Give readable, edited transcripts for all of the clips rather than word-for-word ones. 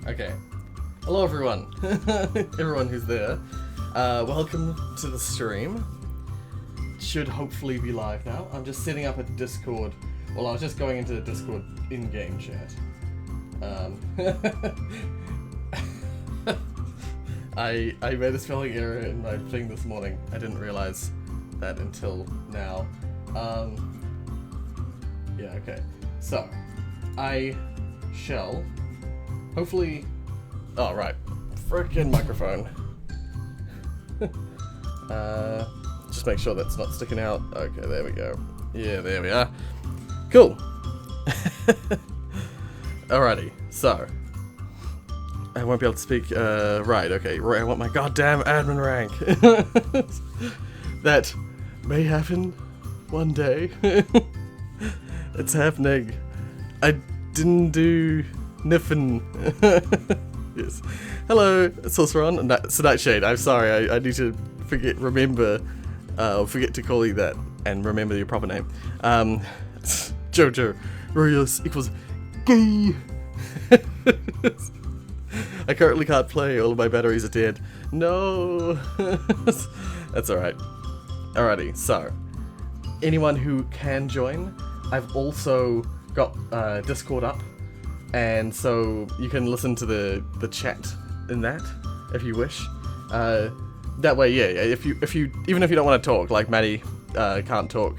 Okay. Hello everyone. Everyone who's there. Welcome to the stream. Should hopefully be live now. I'm just setting up a Discord. Well, I was just going into the Discord in-game chat. I made a spelling error in my thing this morning. I didn't realize that until now. Yeah, okay. So, I shall hopefully... Oh, right. Frickin' microphone. Just make sure that's not sticking out. Okay, there we go. Yeah, there we are. Cool. Alrighty, so... I won't be able to speak, right, okay. I want my goddamn admin rank. That may happen one day. It's happening. I didn't do Niffin. Yes. Hello, Sorceron. So Nightshade, I'm sorry, I need to forget to call you that and remember your proper name. Jojo, Rorius equals gay. I currently can't play, all of my batteries are dead. No! That's alright. Alrighty, so, anyone who can join, I've also got Discord up, and so you can listen to the chat in that, if you wish. That way, yeah, if you even if you don't want to talk, like Maddie can't talk,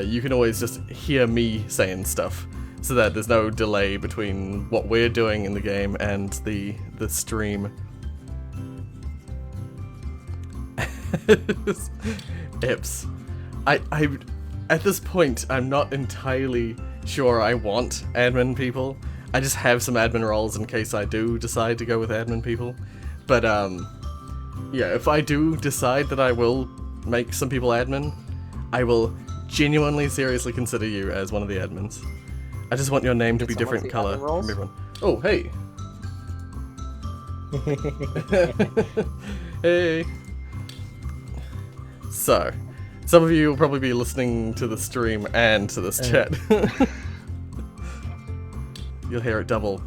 you can always just hear me saying stuff, so that there's no delay between what we're doing in the game and the stream. Ips. I at this point I'm not entirely sure I want admin people. I just have some admin roles in case I do decide to go with admin people. But yeah, if I do decide that I will make some people admin, I will genuinely seriously consider you as one of the admins. I just want your name to be different color from everyone. Oh, hey. Hey. So, some of you will probably be listening to the stream and to this chat. You'll hear it double.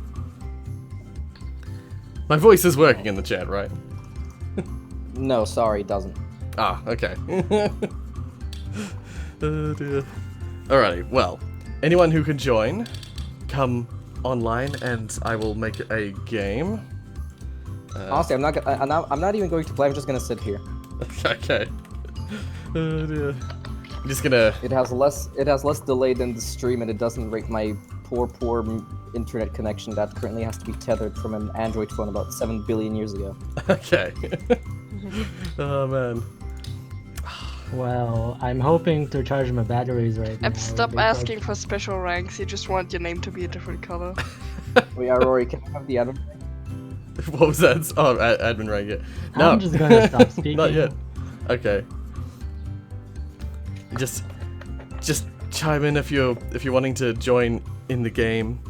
My voice is working in the chat, right? No, sorry, it doesn't. Ah, okay. Oh dear. Alrighty, well, anyone who can join, come online and I will make a game. Honestly, I'm not even going to play. I'm just gonna sit here. Okay. Oh dear. I'm just gonna. It has less delay than the stream, and it doesn't rate my poor internet connection that currently has to be tethered from an Android phone about 7 billion years ago. Okay. Oh man. Well, I'm hoping to charge my batteries right now. And stop asking for special ranks, you just want your name to be a different color. Oh yeah, Rory, can I have the admin? What was that? Oh, admin rank, yeah. No. I'm just gonna stop speaking. Not yet. Okay. Just chime in if you're wanting to join in the game.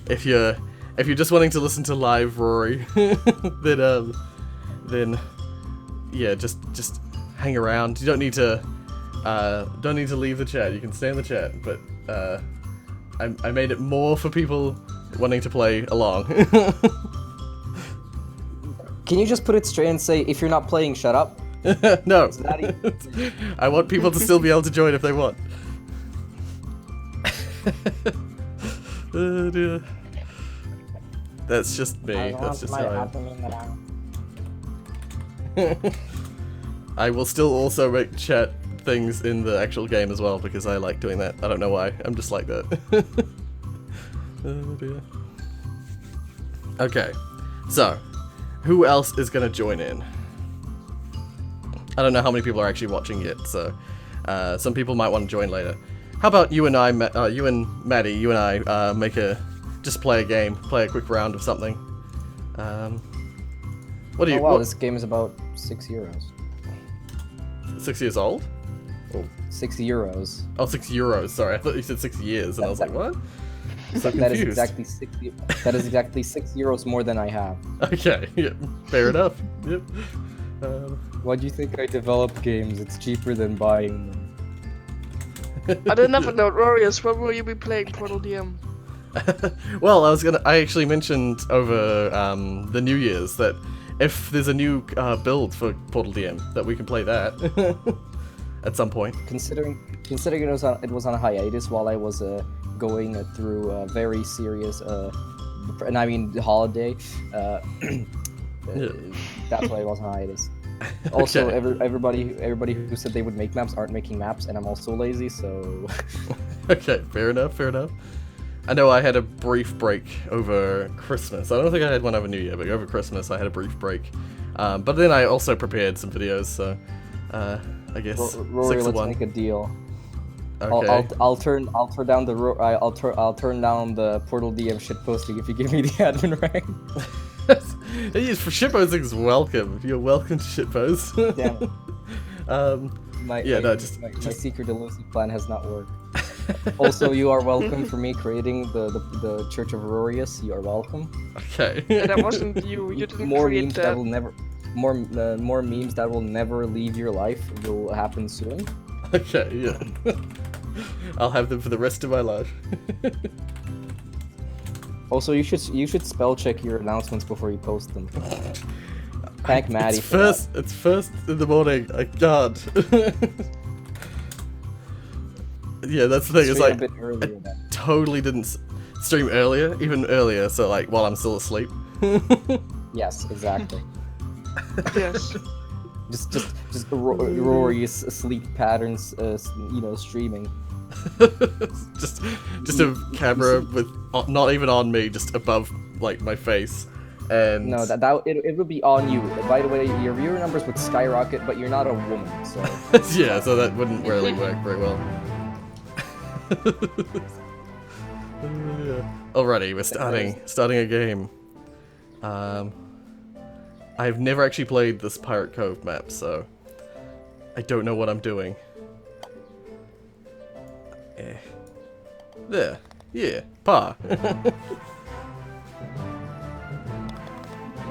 If you're just wanting to listen to live Rory, then yeah, just hang around. You don't need to leave the chat. You can stay in the chat, but I made it more for people wanting to play along. Can you just put it straight and say, if you're not playing, shut up? No. Is that easy? I want people to still be able to join if they want. Oh dear. That's just me. That's just how I am. I will still also make chat things in the actual game as well because I like doing that. I don't know why. I'm just like that. Oh dear. Okay. So, who else is gonna join in? I don't know how many people are actually watching yet, so some people might want to join later. How about you and I, you and Maddie, you and I just play a game, play a quick round of something. What do you? Oh wow, what? this game is about €6. 6 years old? Oh. €6. Oh, €6. Sorry, I thought you said 6 years, and I was like, what? So That is confused. exactly €6 more than I have. Okay, yep, fair enough. Yep. Why do you think I develop games? It's cheaper than buying them. I did never know, Rorius, what will you be playing, Portal DM? Well, I actually mentioned over the New Year's that if there's a new build for Portal DM, that we can play that at some point. Considering it was on a hiatus while I was going through a very serious and I mean holiday. That's why it was on hiatus. Also, Okay. everybody who said they would make maps aren't making maps, and I'm also lazy, so. Okay, fair enough, fair enough. I know I had a brief break over Christmas. I don't think I had one over New Year, but over Christmas I had a brief break. But then I also prepared some videos, so I guess Rory, 6 to let's 1. make a deal. Okay. I'll turn down I'll turn down the Portal DM shit posting if you give me the admin rank. Yes, for shitposting's welcome. You're welcome to shitpost. Damn it. My secret elusive plan has not worked. Also, you are welcome for me creating the Church of Rorius. You are welcome. Okay. That wasn't you. You didn't More create memes that. that will never more memes that will never leave your life will happen soon. Okay, yeah. I'll have them for the rest of my life. Also, you should spell check your announcements before you post them. Thank Maddie. It's first in the morning. I can't. Yeah, that's the thing. It's like a bit earlier I then. totally didn't stream even earlier. So like while I'm still asleep. Yes, exactly. Yes. just Rory's sleep patterns, streaming. just a camera with not even on me, just above like my face, and No, it would be on you. By the way, your viewer numbers would skyrocket, but you're not a woman, so. yeah, so that wouldn't really work very well. Alrighty, we're starting a game. I've never actually played this Pirate Cove map, so I don't know what I'm doing. There. Yeah. Pa. You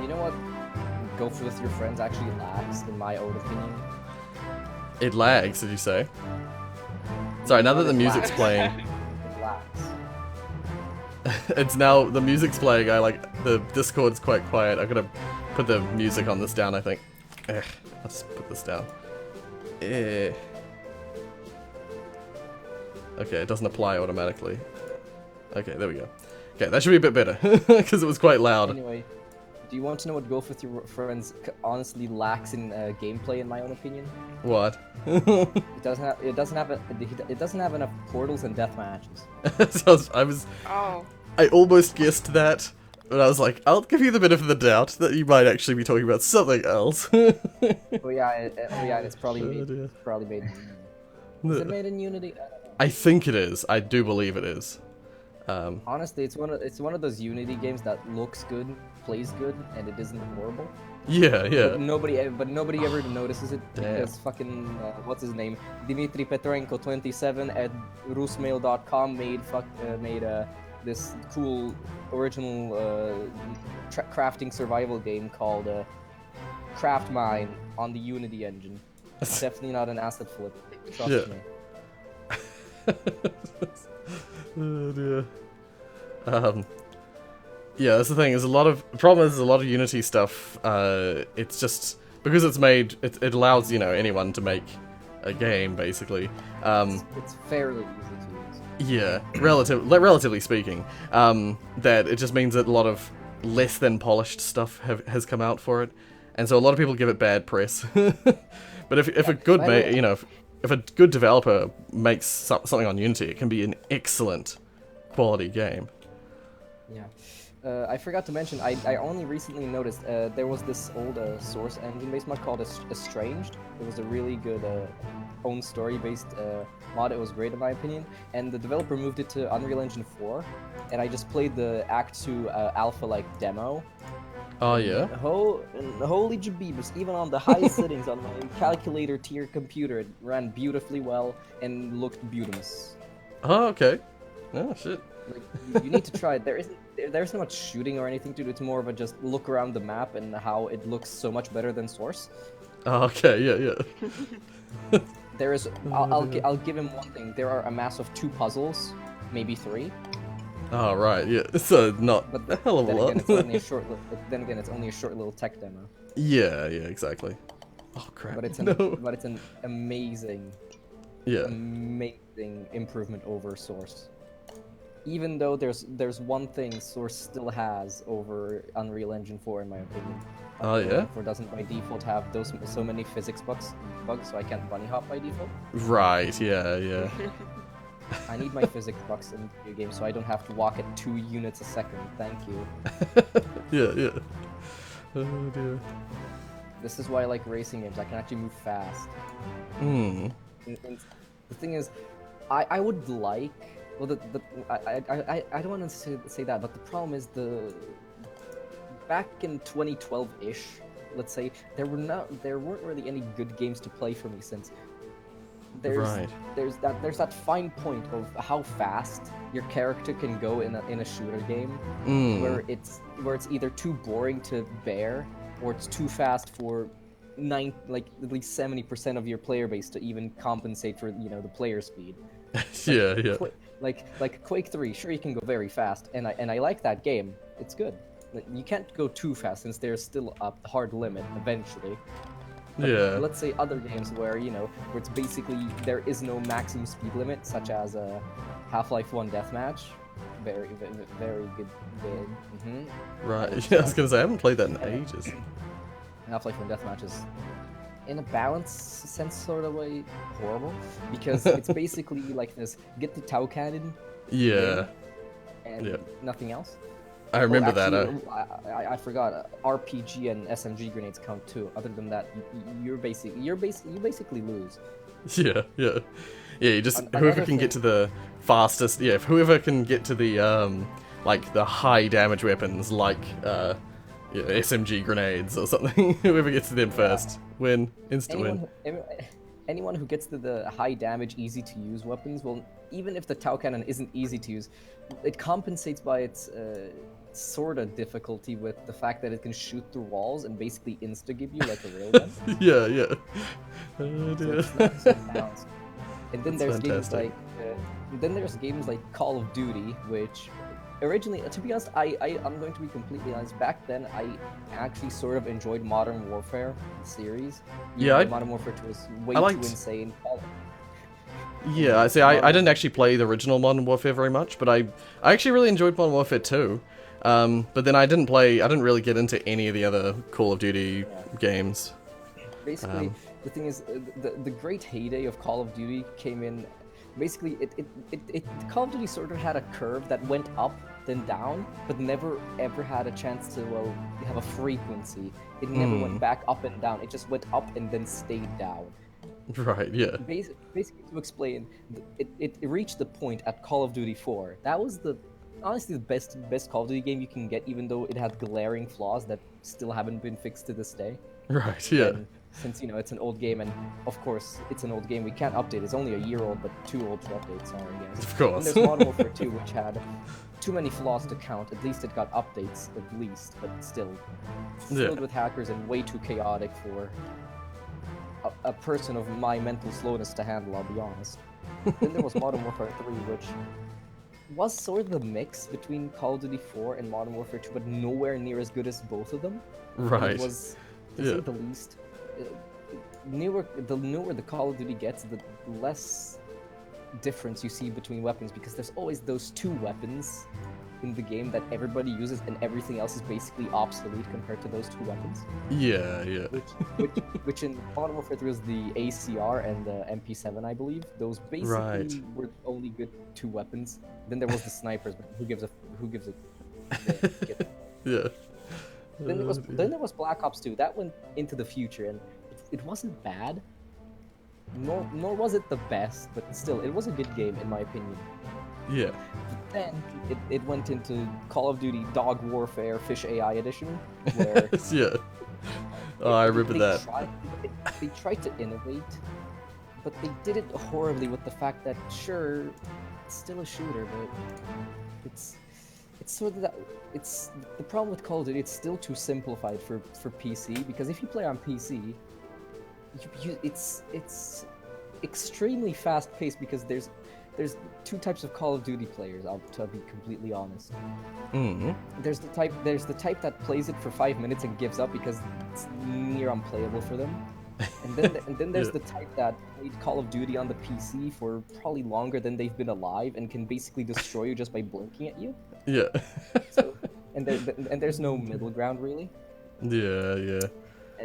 know what? Go with your friends actually lags, in my own opinion. It lags, did you say? Sorry, now that the music's playing. It lags. It's now, the music's playing, the Discord's quite quiet. I'm gonna put the music on this down, I think. Let's put this down. Okay, it doesn't apply automatically. Okay, there we go. Okay, that should be a bit better, because it was quite loud. Anyway, do you want to know what Golf with your friends honestly lacks in gameplay, in my own opinion? What? It doesn't have enough portals and death matches. So I almost guessed that, but I was like, I'll give you the benefit of the doubt that you might actually be talking about something else. It's probably made. Is it made in Unity? I think it is. I do believe it is. Honestly, it's one of those Unity games that looks good, plays good, and it isn't horrible. Yeah. But nobody ever notices it because fucking what's his name, Dmitry Petrenko 27 at rusmail.com made this cool original crafting survival game called Craft Mine on the Unity engine. It's definitely not an asset flip. Trust me. Oh dear. Yeah, that's the thing. The problem is a lot of Unity stuff. It's just because it's made. It allows anyone to make a game basically. It's fairly easy to use. Yeah, relatively speaking. That it just means that a lot of less than polished stuff has come out for it, and so a lot of people give it bad press. But if a good if a good developer makes something on Unity, it can be an excellent quality game. Yeah. I forgot to mention, I only recently noticed there was this old Source engine-based mod called Estranged. It was a really good own story-based mod. It was great in my opinion. And the developer moved it to Unreal Engine 4. And I just played the Act 2 alpha-like demo. Oh yeah? Holy jabibus, even on the high settings on my calculator tier computer, it ran beautifully well and looked beautimous. Oh, okay. Oh, shit. Like, you need to try it. There's not much shooting or anything to do. It's more of a just look around the map and how it looks so much better than Source. Oh, okay, yeah. I'll give him one thing. There are a mass of 2 puzzles, maybe 3. Oh, right, yeah. So, not But a hell of a then lot. again, it's only a short. Then again, it's only a short little tech demo. Yeah, exactly. Oh, crap. But it's No. an amazing, Yeah. amazing improvement over Source. Even though there's one thing Source still has over Unreal Engine 4, in my opinion. Oh, Unreal yeah? Engine 4 doesn't by default have so many physics bugs, so I can't bunny hop by default. Right, yeah. I need my physics bugs in video games so I don't have to walk at 2 units a second. Thank you. Yeah. Oh, dear. This is why I like racing games. I can actually move fast. Hmm. And the thing is, I would like. Well, I don't want to say that, but the problem is back in 2012-ish, let's say, there weren't really any good games to play for me, since there's that fine point of how fast your character can go in a shooter game, where it's either too boring to bear, or it's too fast for at least 70% of your player base to even compensate for the player speed. Yeah. Like Quake 3, sure, you can go very fast, and I like that game. It's good. You can't go too fast, since there's still a hard limit eventually. But Yeah. let's say other games where where it's basically there is no maximum speed limit, such as Half-Life 1 Deathmatch. Very good game. Right. Yeah, I was gonna say, I haven't played that in ages. Half-Life 1 Deathmatch is, in a balanced sense, sort of way, horrible, because it's basically like this: get the Tau cannon, Yeah. and nothing else. I remember that. I forgot. RPG and SMG grenades count too. Other than that, you basically lose. Yeah. Yeah, you just Another whoever can get to the fastest. Yeah, whoever can get to the like the high damage weapons, like SMG grenades or something. Whoever gets to them first, instant win. Anyone who gets to the high damage, easy to use weapons, well, even if the Tau cannon isn't easy to use, it compensates by its sort of difficulty with the fact that it can shoot through walls and basically insta-give you like a railgun. Yeah. Oh, So dear. it's not so balanced. And then That's there's fantastic. games like Call of Duty, which originally, to be honest, I'm going to be completely honest. Back then, I actually sort of enjoyed Modern Warfare series. Yeah, Modern Warfare 2 was way liked- too insane. Yeah, I see. I didn't actually play the original Modern Warfare very much, but I actually really enjoyed Modern Warfare 2. But then I didn't really get into any of the other Call of Duty games. Basically, the thing is, the great heyday of Call of Duty came in. Basically, Call of Duty sort of had a curve that went up then down, but never ever had a chance to have a frequency. It never went back up and down. It just went up and then stayed down. Right. Yeah. Basically, to explain, it reached the point at Call of Duty 4. That was honestly the best Call of Duty game you can get, even though it had glaring flaws that still haven't been fixed to this day. Right. Yeah. And since it's an old game, and of course it's an old game, we can't update. It's only a year old, but too old to update. Sorry, guys. Of course. And there's Modern Warfare 2, which had too many flaws to count. At least it got updates, but still filled with hackers and way too chaotic for a person of my mental slowness to handle, I'll be honest. Then there was Modern Warfare 3, which was sort of the mix between Call of Duty 4 and Modern Warfare 2, but nowhere near as good as both of them. Right. It was, to say the least, the newer the Call of Duty gets, the less difference you see between weapons, because there's always those two weapons in the game that everybody uses, and everything else is basically obsolete compared to those two weapons. Yeah. Which in Modern Warfare 3 was the ACR and the MP7, I believe. Those basically were the only good two weapons. Then there was the snipers, but who gives a Yeah. Then there was Black Ops 2. That went into the future, and it wasn't bad. Nor was it the best, but still, it was a good game in my opinion. Yeah. But then it went into Call of Duty Dog Warfare Fish AI Edition, where Yeah. Oh, I remember that. They tried to innovate, but they did it horribly with the fact that, sure, it's still a shooter, but it's sort of that. It's the problem with Call of Duty. It's still too simplified for PC, because if you play on PC, it's extremely fast paced, because there's there's two types of Call of Duty players. To be completely honest. Mm. There's the type that plays it for 5 minutes and gives up because it's near unplayable for them. And then there's Yeah. the type that played Call of Duty on the PC for probably longer than they've been alive and can basically destroy you just by blinking at you. Yeah. So, and there's no middle ground really. Yeah.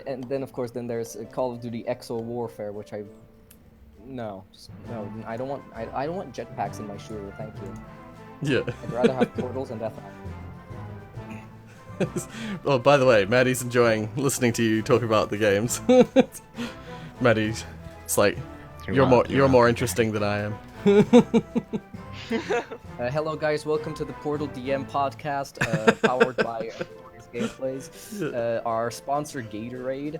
And then of course there's Call of Duty Exo Warfare, which no, I don't want jetpacks in my shooter. Thank you. Yeah. I'd rather have portals and death. Oh, by the way, Maddie's enjoying listening to you talk about the games. Maddie, it's like you're more interesting than I am. Hello guys, welcome to the Portal DM podcast, powered by Rorius Gameplays. Our sponsor Gatorade,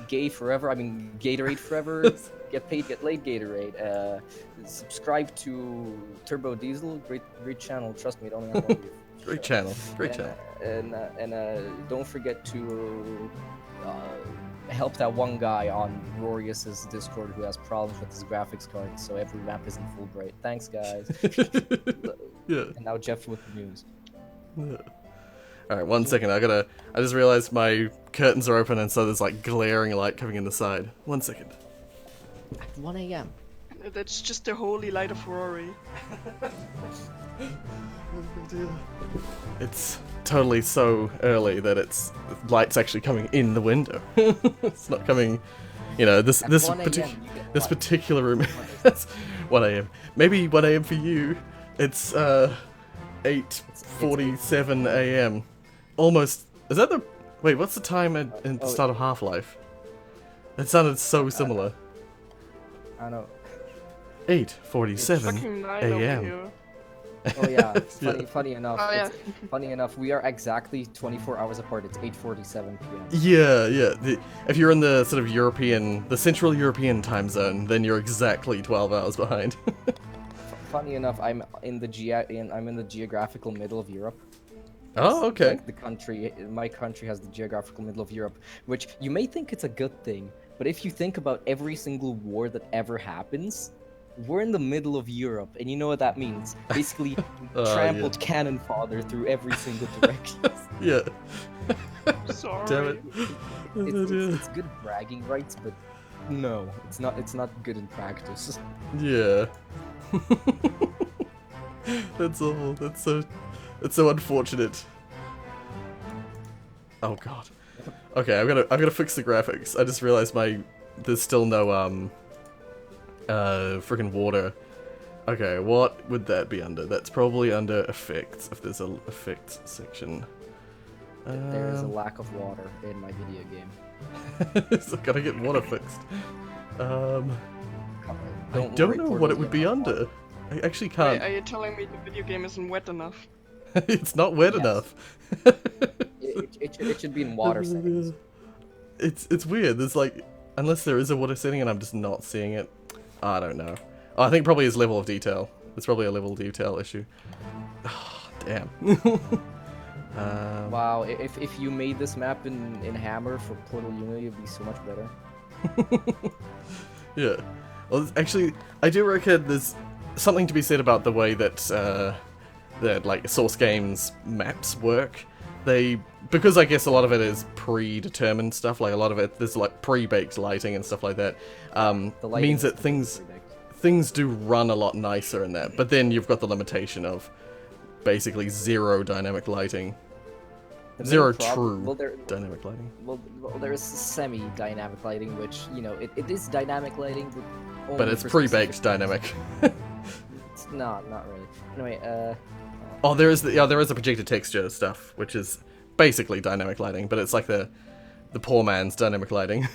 gay forever. I mean Gatorade forever. Get paid, get laid. Gatorade. Subscribe to Turbo Diesel. Great channel. Trust me, it only has one view. Great channel. And don't forget to help that one guy on Rorius's Discord who has problems with his graphics card, so every map isn't full bright. Thanks, guys. Yeah. And now Jeff with the news. Yeah. All right, 1 second. I just realized my curtains are open, and so there's like glaring light coming in the side. 1 second. At 1 a.m. That's just the holy light of Rory. It's totally so early that light's actually coming in the window. It's not coming, this 1 a.m. this particular room. It's 1 a.m. Maybe 1 a.m. for you. It's 8:47 a.m. Almost. Is that the? Wait, what's the time at the start of Half-Life? It sounded so similar. I know. 8:47 Fucking 9 over a.m. here. Oh yeah, Yeah. funny enough. Oh, yeah. Funny enough, we are exactly 24 hours apart. It's 8:47 p.m. Yeah. If you're in the sort of the Central European time zone, then you're exactly 12 hours behind. Funny enough, I'm in the geographical middle of Europe. Oh, okay. Like my country has the geographical middle of Europe, which you may think it's a good thing, but if you think about every single war that ever happens, we're in the middle of Europe, and you know what that means. Basically, trampled cannon fodder through every single direction. Yeah. Sorry. Damn it. It's good bragging rights, but no, it's not good in practice. Yeah. That's awful. That's so unfortunate. Oh god. Okay, I'm gonna fix the graphics. I just realized there's still no freaking water. Okay, what would that be under? That's probably under effects, if there's an effects section. There is a lack of water in my video game. So gotta get water fixed. I Don't don't worry, know Portal, what it would you be have under. I actually Wait, can't. are you telling me the video game isn't wet enough? It's not wet Yes. enough. It should be in water settings. It's weird. There's like, unless there is a water setting and I'm just not seeing it. I don't know. Oh, I think probably his level of detail. It's probably a level of detail issue. Oh, damn. Wow, if you made this map in Hammer for Portal Unity, it'd be so much better. Yeah. Well, actually, I do reckon there's something to be said about the way that like Source Games maps work. Because I guess a lot of it is predetermined stuff, like a lot of it, there's like pre-baked lighting and stuff like that, The lighting means is that pretty big. things do run a lot nicer in that, but then you've got the limitation of basically zero dynamic lighting. The main Zero problem- true well, there, dynamic lighting. well, there is semi-dynamic lighting, which it is dynamic lighting, only But it's for pre-baked specific dynamic. things. It's not really. Anyway, Oh, there is the projected texture stuff, which is basically dynamic lighting, but it's like the poor man's dynamic lighting.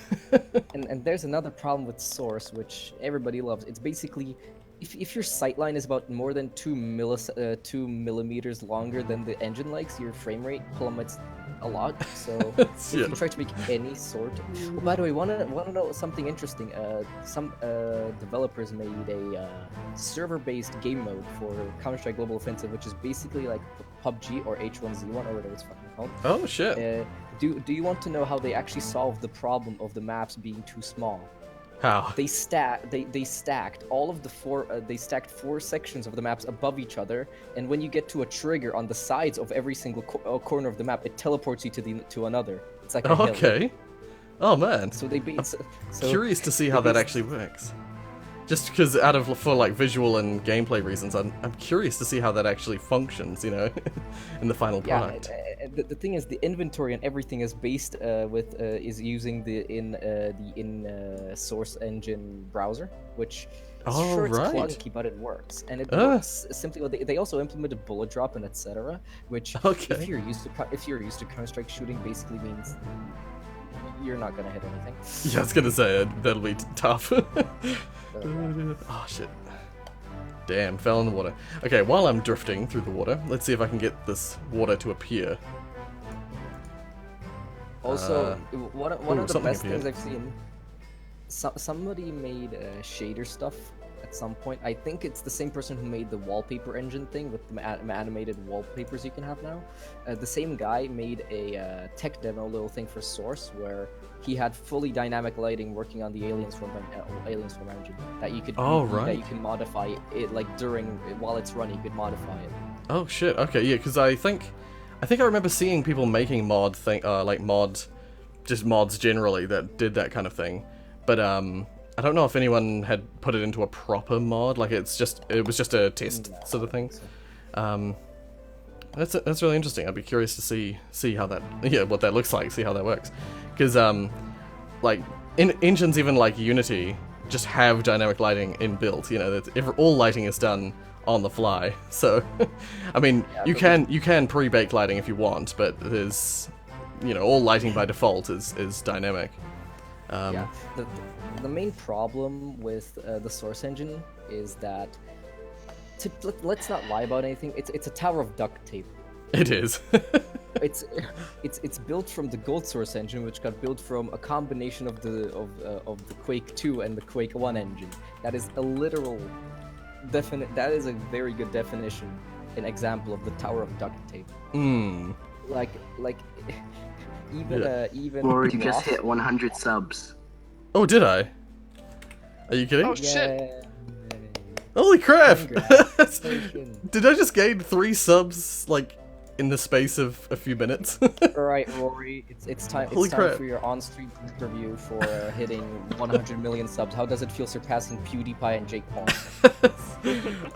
and there's another problem with Source, which everybody loves. It's basically, if your sightline is about more than 2 millimeters longer than the engine likes, your frame rate plummets a lot. So if Yeah. you try to make any sort. Oh, by the way, wanna know something interesting? Some developers made a server-based game mode for Counter-Strike Global Offensive, which is basically like PUBG or H1Z1 or whatever it's fucking called. Oh shit. Do you want to know how they actually solved the problem of the maps being too small? How? They stacked all of the they stacked 4 sections of the maps above each other, and when you get to a trigger on the sides of every single corner of the map, it teleports you to another. It's like a hill. Okay. Oh man. So they beat. Curious to see how that actually works. Just because for like visual and gameplay reasons, I'm curious to see how that actually functions, you know, in the final product. The thing is, the inventory and everything is based is using the Source Engine browser, which sure it's clunky, but it works, and it works simply. They also implemented bullet drop and etc., which if you're used to Counter-Strike shooting, basically means you're not gonna hit anything. Yeah, I was gonna say that'll be tough. Oh shit. Damn, fell in the water. Okay, while I'm drifting through the water, let's see if I can get this water to appear. Also, one of the best things I've seen, somebody made shader stuff at some point. I think it's the same person who made the wallpaper engine thing with the animated wallpapers you can have now. The same guy made a tech demo little thing for Source where he had fully dynamic lighting working on the Aliens from engine that you could that you can modify it like while it's running. You could modify it. Oh shit! Okay, yeah, because I think I remember seeing people making mods generally that did that kind of thing, but I don't know if anyone had put it into a proper mod. Like it was just a test sort of thing. That's really interesting. I'd be curious to see how that what that looks like, see how that works, because like engines even like Unity just have dynamic lighting inbuilt. You know, all lighting is done on the fly. So I mean, you can pre-bake lighting if you want, but there's all lighting by default is dynamic. The main problem with the Source Engine is that let's not lie about anything. It's a tower of duct tape. It is. It's built from the Gold Source Engine, which got built from a combination of the Quake 2 and the Quake 1 engine. That is a literal That is a very good definition, an example of the tower of duct tape. Like even. Or you just hit 100 subs. Oh, did I? Are you kidding? Oh shit! Holy crap! Did I just gain 3 subs like in the space of a few minutes? Alright, Rory, it's time. Holy it's crap. time for your on-stream interview for hitting 100 million subs. How does it feel surpassing PewDiePie and Jake Paul?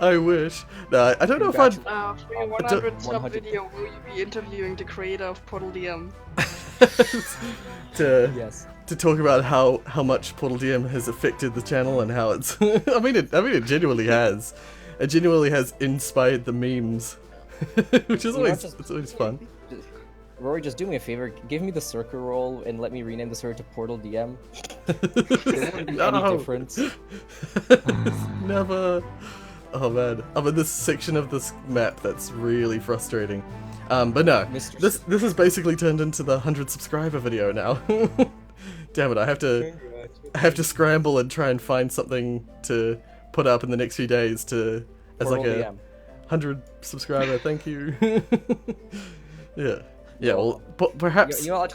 I wish. No, I don't know if I'd. For your 100 sub video, will you be interviewing the creator of Portal DM? To talk about how much Portal DM has affected the channel and how it's. I mean it genuinely has. It genuinely has inspired the memes, which is always fun. Rory, just do me a favor. Give me the circle roll and let me rename the server to Portal DM. There won't be any difference. Never. Oh man, I'm in this section of this map that's really frustrating. But no, this has basically turned into the 100 subscriber video now. Damn it, I have to scramble and try and find something to put up in the next few days as Portal like a DM. 100 subscriber. Thank you. Yeah. Well, perhaps. I'll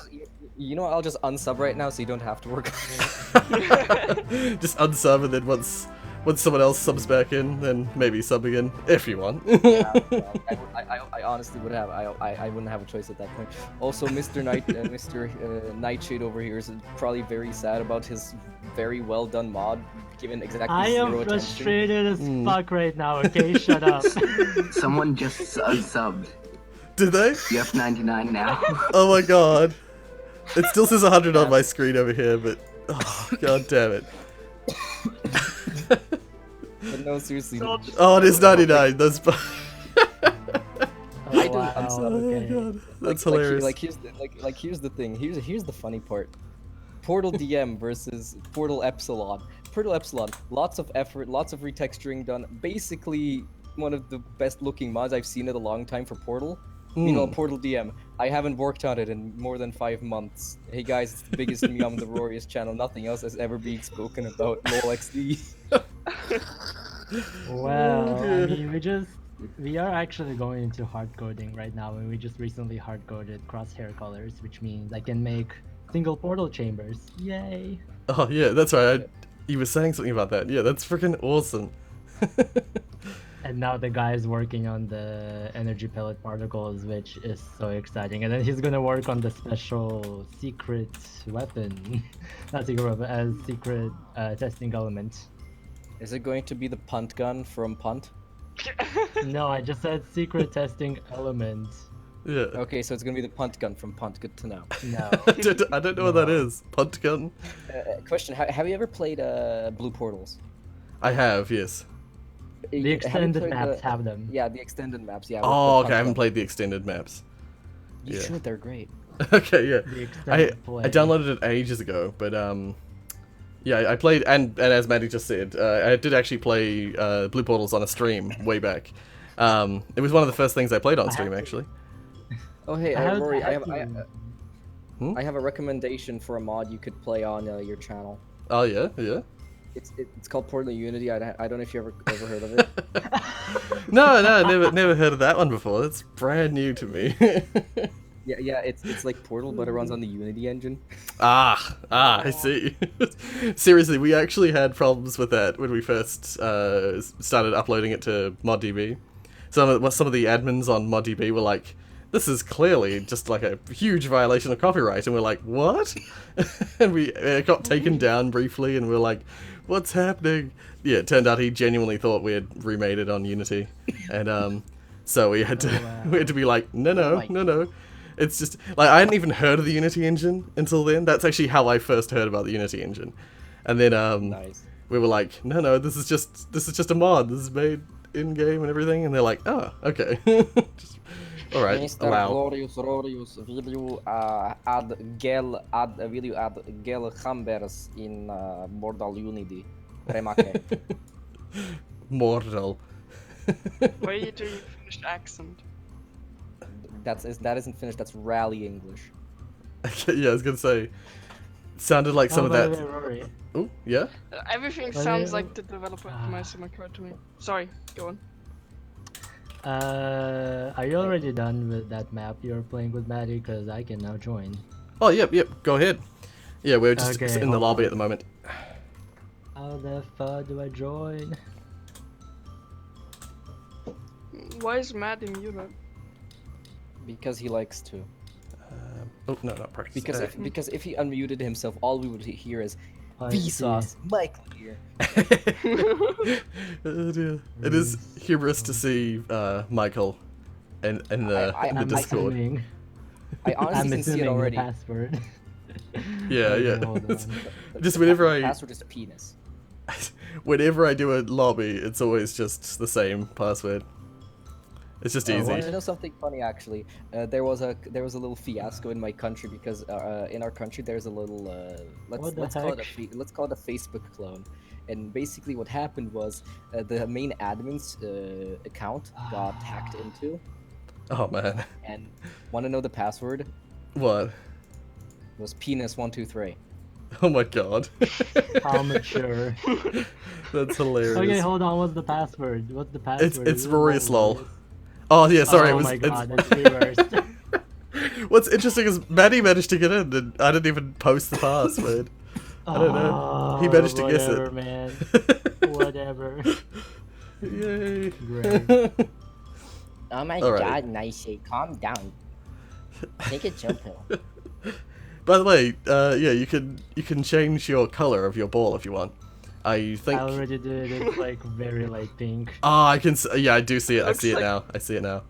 just unsub right now, so you don't have to work. Just unsub, and then once someone else subs back in, then maybe sub again if you want. I honestly would have. I wouldn't have a choice at that point. Also, Mr. Nightshade over here is probably very sad about his very well done mod, given exactly 0 attention. I am frustrated as fuck right now. Okay, shut up. Someone just unsubbed. Did they? You have 99 now. Oh my god. It still says 100 on my screen over here, but god damn it. But no, seriously. Oh, it is 99. That's. I don't unsub. Oh god, that's hilarious. Here's the thing. Here's the funny part. Portal DM versus Portal Epsilon. Portal Epsilon, lots of effort, lots of retexturing done. Basically, one of the best looking mods I've seen in a long time for Portal. Portal DM. I haven't worked on it in more than 5 months. Hey guys, it's the biggest meme on the Rorius channel. Nothing else has ever been spoken about. LOLXD. Well, I mean, we are actually going into hard coding right now, and we just recently hard coded crosshair colors, which means I can make single portal chambers. Yay! Oh yeah, that's right. You were saying something about that. Yeah, that's freaking awesome. And now the guy is working on the energy pellet particles, which is so exciting. And then he's gonna work on the special secret weapon, not secret weapon, as secret testing element. Is it going to be the punt gun from Punt? No, I just said secret testing element. Yeah. Okay, so it's gonna be the punt gun from Punt. Good to know. No. I don't know what that is. Punt gun? Question: have you ever played Blue Portals? I have, yes. The Have you extended played maps have them. Yeah, the extended maps. Yeah. with Oh, the okay. punt I haven't gun. played the extended maps. You yeah. should. They're great. Okay, yeah. The I extended play. downloaded it ages ago, but yeah, I played, and as Maddie just said, I did actually play Blue Portals on a stream way back. It was one of the first things I played on stream, actually. Oh hey, I have- Rory, I have Hmm? I have a recommendation for a mod you could play on your channel. Oh yeah, yeah. It's called Portal Unity. I don't know if you ever heard of it. No, never heard of that one before. That's brand new to me. Yeah, it's like Portal, but it runs on the Unity engine. I see. Seriously, we actually had problems with that when we first started uploading it to ModDB. Some of the admins on ModDB were like, "This is clearly just like a huge violation of copyright," and we're like, "What?" And it got taken down briefly, and we're like, "What's happening?" Yeah, it turned out he genuinely thought we had remade it on Unity, and so we had to we had to be like, no. It's just like I hadn't even heard of the Unity engine until then. That's actually how I first heard about the Unity engine, and then Nice. we were like, no, this is just a mod. This is made in game and everything, and they're like, oh, okay. Just, all right, Mr. allow. Glorious Rorius, will you add Gel Chambers in Mortal Unity? Remake. Mortal. Why are you doing Finnish accent? That isn't finished. That's Rally English. Yeah, I was gonna say, sounded like some of by the that. way, Rory, Oh, yeah. Everything Well, sounds yeah. like the developer optimized my code to me. Sorry, go on. are you already done with that map you're playing with Maddie? Because I can now join. Oh, yep. Go ahead. Yeah, we're just Okay, in the hold lobby on. at the moment. How the fuck do I join? Why is Matt muted? Because he likes to. Oh no, not practice. Because if he unmuted himself, all we would hear is I see. Vsauce, Michael here. Oh, dear. It is humorous to see Michael in the I'm Discord. Assuming, I I'm honestly can see it assuming the already. password. Yeah, Okay, yeah. hold on. Just whenever I Password is penis. whenever I do a lobby, it's always just the same password. It's just easy. Want to know something funny? Actually, there was a little fiasco in my country because in our country there's a little What the let's call it heck? let's call it a Facebook clone. And basically, what happened was the main admin's account got hacked into. Oh man. And want to know the password? What? It was penis123. Oh my god. How mature. That's hilarious. Okay, hold on. What's the password? What's the password? It's Is it Rorius lol. Rorius? Oh yeah, sorry. Oh it was. my god, It's, it's reversed. what's interesting is Maddie managed to get in, and I didn't even post the password. I don't know. He managed to guess whatever, it. Man. Whatever. Yay. Great. Oh my Alright. god, nice. Calm down. Take a jump hill. By the way, yeah, you can change your color of your ball if you want. I think. I already did. It's like very light pink. Ah, I can. Yeah, I do see it. I Looks see it like- now. I see it now.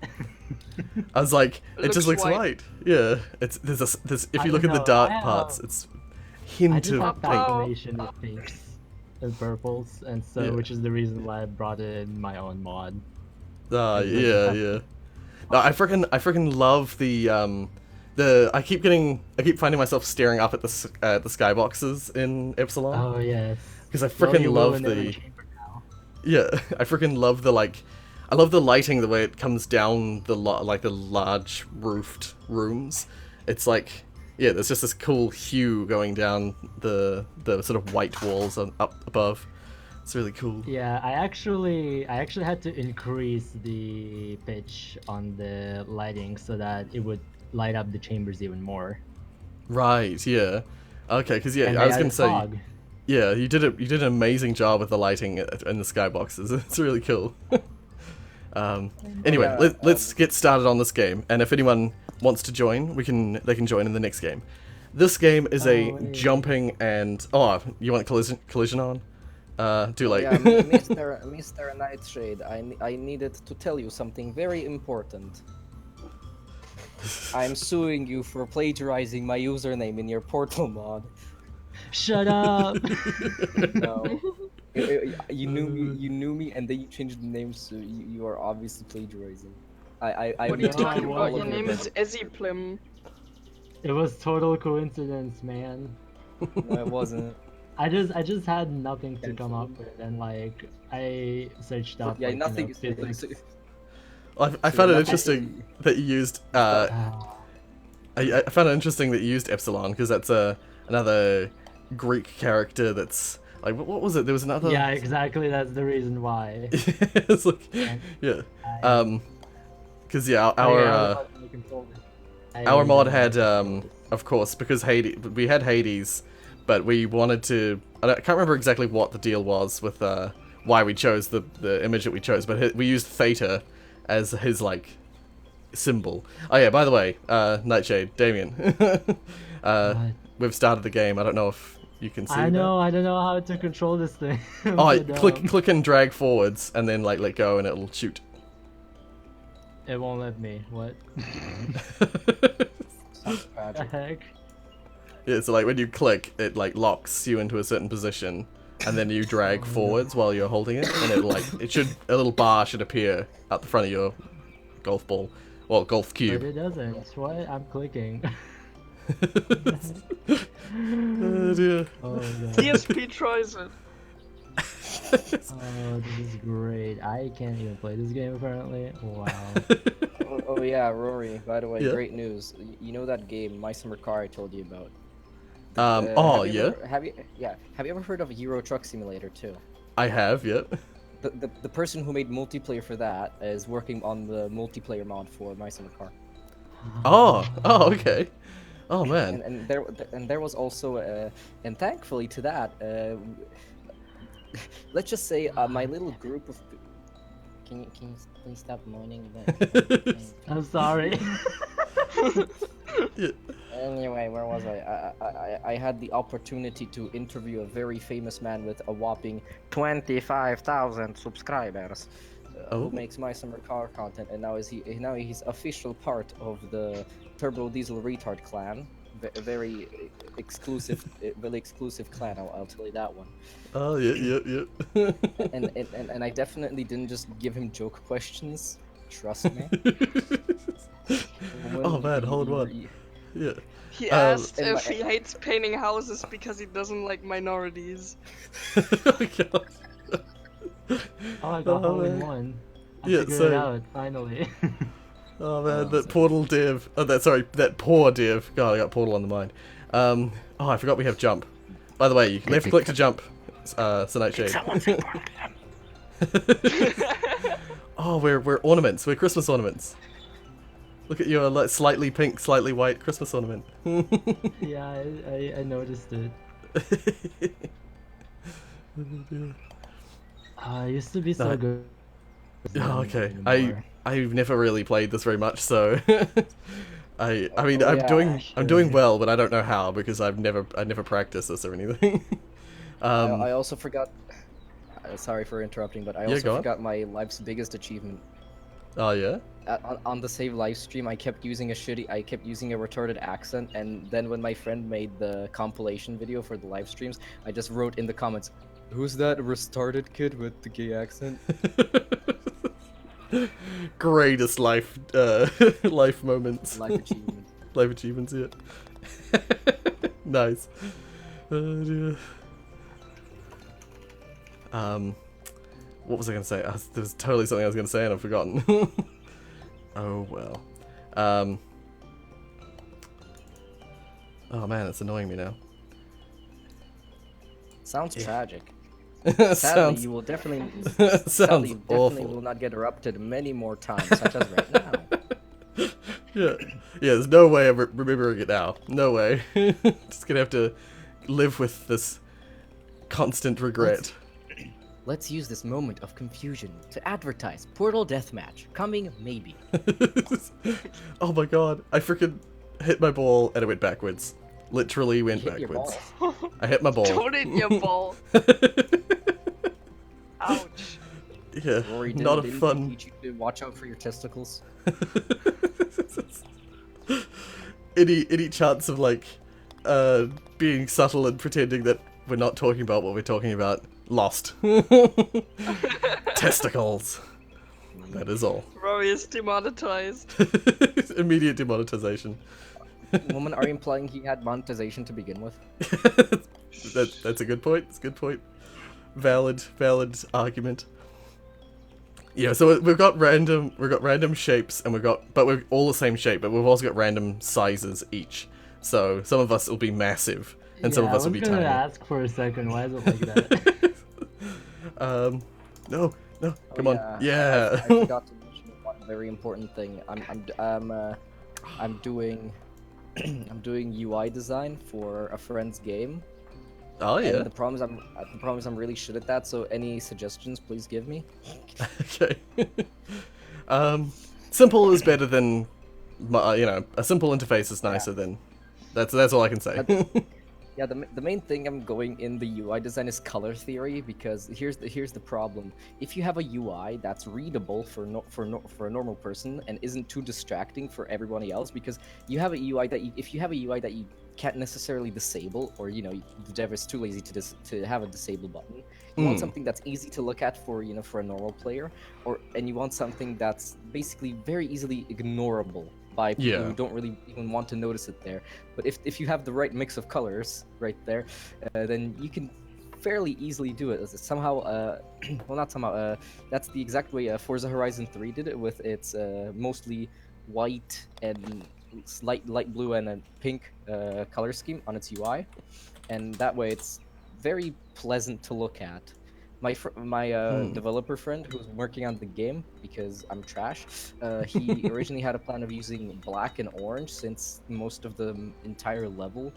I was like, it just looks Looks white. white. Yeah, there's if I you look don't at the know, dark I have- parts, it's I hint just of have pink. fascination with pinks and purples, and so Yeah. which is the reason why I brought in my own mod. Ah, Like, yeah, yeah. No, I freaking love the I keep finding myself staring up at the skyboxes in Epsilon Oh yes. because I Well, freaking you will love in every the chamber now. yeah I freaking love the I love the lighting, the way it comes down the the large roofed rooms. It's like, yeah, there's just this cool hue going down the sort of white walls up above. It's really cool. Yeah, I actually had to increase the pitch on the lighting so that it would light up the chambers even more. Right, yeah. Okay, because yeah, And I they was gonna added say, fog. Yeah, you did it. You did an amazing job with the lighting in the skyboxes. It's really cool. Anyway, Yeah, let's get started on this game. And if anyone wants to join, they can join in the next game. This game is a wait. jumping and you want collision on? Too late. Yeah, Mr. Nightshade, I needed to tell you something very important. I'm suing you for plagiarizing my username in your Portal mod. Shut up! No. You knew me, and then you changed the name, so you are obviously plagiarizing. I What are you will take talking all about? of Your name credit. is Eziplim. It was total coincidence, man. No, it wasn't. I just had nothing to come up with, and like I searched up. Yeah, like, nothing. physics. I found it interesting that you used. Ah, I found it interesting that you used epsilon because that's another Greek character that's like what was it? There was another. yeah, exactly. That's the reason why. It's like yeah. Because yeah, our mod had of course because we had Hades, but we wanted to. I can't remember exactly what the deal was with why we chose the image that we chose, but we used Theta as his like symbol. Oh yeah, by the way, Nightshade, Damien, we've started the game. I don't know if you can see. I know. I don't know how to control this thing. I'm Oh, so dumb. click and drag forwards, and then like let go, and it'll shoot. It won't let me. What Sounds the tragic. heck? Yeah, so like when you click, it like locks you into a certain position, and then you drag forwards while you're holding it, and a little bar should appear at the front of your golf ball, well, golf But cube. it doesn't. What? I'm clicking. Oh dear. Oh god. DSP tries it. Oh, this is great. I can't even play this game apparently. Wow. Oh yeah, Rory. By the way, Yeah? great news. You know that game, My Summer Car, I told you about. Oh have you yeah, ever- Have you ever heard of Euro Truck Simulator 2? I have. Yeah. The person who made multiplayer for that is working on the multiplayer mod for My Summer Car. Oh. Okay. Oh man. And there was also and thankfully to that, let's just say my little group of. Can you please stop moaning? I'm sorry. Yeah. Anyway, where was I had the opportunity to interview a very famous man with a whopping 25,000 subscribers, Oh. who makes My Summer Car content, and now he's official part of the Turbo Diesel Retard clan. Very exclusive, really exclusive clan. I'll tell you that one. Oh yeah. And I definitely didn't just give him joke questions. Trust me. Oh man, hold on. Yeah. He Um, asked and if he hates painting houses because he doesn't like minorities. Oh god. Oh, I got Oh, hole in man. one. I Yeah, figured so- it out finally. Oh man, Oh, that so- portal div. Oh, that poor div. God, I got portal on the mind. Oh, I forgot we have jump. By the way, you left click to jump. Nightshade. Oh, we're ornaments. We're Christmas ornaments. Look at your like, slightly pink, slightly white Christmas ornament. Yeah, I noticed it. I used to be so No. good. Oh, okay. Anymore. I've never really played this very much, so I mean Oh, I'm yeah, doing well, but I don't know how because I never practiced this or anything. I also forgot. Sorry for interrupting, but I Yeah, go also on. forgot my life's biggest achievement. Oh yeah. On the save live stream, I kept using a retarded accent, and then when my friend made the compilation video for the live streams, I just wrote in the comments, "Who's that retarded kid with the gay accent?" Greatest life life moments. Life achievement. Life achievements, yeah. Nice. Oh, dear. What was I gonna say? There was totally something I was gonna say and I've forgotten. Oh well. Oh man, it's annoying me now. Sounds tragic. Sadly, Sounds you will definitely. sounds sadly, you definitely awful. will not get erupted many more times, such as right now. Yeah, there's no way I'm remembering it now. No way. Just gonna have to live with this constant regret. Let's use this moment of confusion to advertise Portal Deathmatch. Coming, maybe. Oh my god, I freaking hit my ball and it went backwards. Literally went Hit your backwards. balls. I hit my ball. Don't hit your ball. Ouch. Yeah, Rory, not a didn't he fun. teach you to watch out for your testicles? any chance of like being subtle and pretending that we're not talking about what we're talking about? Lost. Testicles. That is all. Rory is demonetized. Immediate demonetization. Woman, are you implying he had monetization to begin with? That's a good point. It's a good point. Valid argument. Yeah, so we've got random shapes, and but we're all the same shape, but we've also got random sizes each. So some of us will be massive, and some of us will be I was gonna tiny. ask for a second, why is it like that? No, come Oh, on, yeah. I forgot to mention one very important thing. I'm doing I'm doing UI design for a friend's game. Oh yeah. And the problem is I'm really shit at that. So any suggestions, please give me. Okay. Simple is better than, a simple interface is nicer than. That's all I can say. Yeah, the main thing I'm going in the UI design is color theory, because here's the problem. If you have a UI that's readable for a normal person and isn't too distracting for everybody else, because you have a UI if you have a UI that you can't necessarily disable, or the dev is too lazy to have a disable button. You want something that's easy to look at for for a normal player, and you want something that's basically very easily ignorable by people who don't really even want to notice it there. But if you have the right mix of colors right there, then you can fairly easily do it. Somehow, well, not somehow. That's the exact way Forza Horizon 3 did it, with its mostly white and light blue and a pink color scheme on its UI, and that way it's very pleasant to look at. My developer friend who's working on the game, because I'm trash, he originally had a plan of using black and orange, since most of the entire level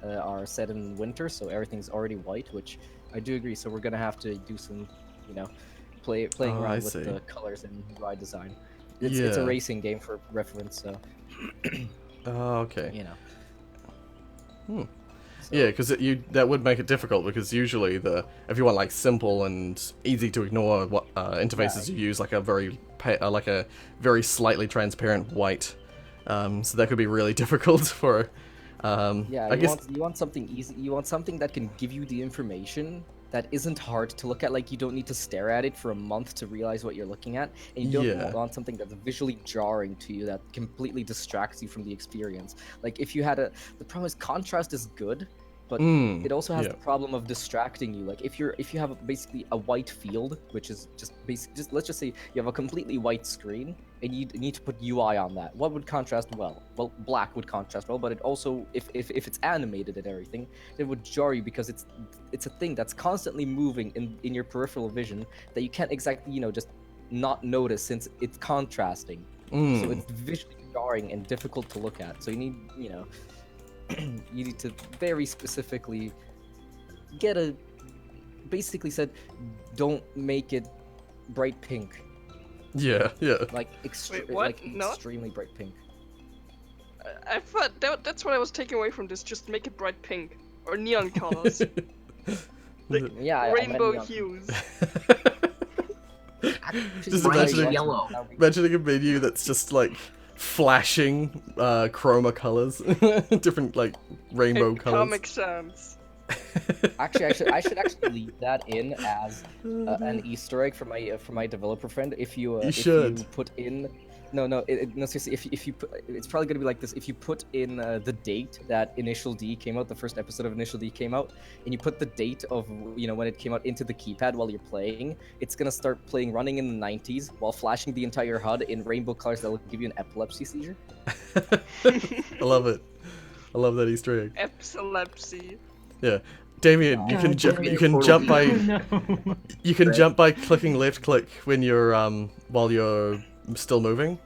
are set in winter, so everything's already white, which I do agree. So we're gonna have to do some, playing around with the colors and UI design. It's a racing game for reference, so. Oh, okay. So, Yeah, because that would make it difficult, because usually if you want like simple and easy to ignore interfaces, you use like a very slightly transparent white. So that could be really difficult for. You want something easy. You want something that can give you the information that isn't hard to look at. Like, you don't need to stare at it for a month to realize what you're looking at, and you don't want something that's visually jarring to you, that completely distracts you from the experience. Like, if you had the problem is contrast is good, but it also has the problem of distracting you. Like, if you have basically a white field, which is just let's just say you have a completely white screen, and you need to put UI on that. What would contrast well? Well, black would contrast well, but it also, if it's animated and everything, it would jar you, because it's a thing that's constantly moving in your peripheral vision that you can't exactly just not notice, since it's contrasting. So it's visually jarring and difficult to look at. So you need you need to very specifically basically said, don't make it bright pink. Yeah. Wait, what? Like No? extremely bright pink. I thought that's what I was taking away from this. Just make it bright pink or neon colors, like rainbow hues. Just Bright imagining yellow. a menu that's just like flashing chroma colors, different like rainbow colors. Comic Sans. Actually, I should actually leave that in as an Easter egg for my developer friend. If you put in no seriously, if you put, it's probably gonna be like this. If you put in the date that Initial D came out, the first episode of Initial D came out, and you put the date of when it came out into the keypad while you're playing, it's gonna start running in the 90s while flashing the entire HUD in rainbow colors that will give you an epilepsy seizure. I love it. I love that Easter egg. Epilepsy. Yeah, Damien, you can jump by you can jump by clicking left click when you're while you're still moving.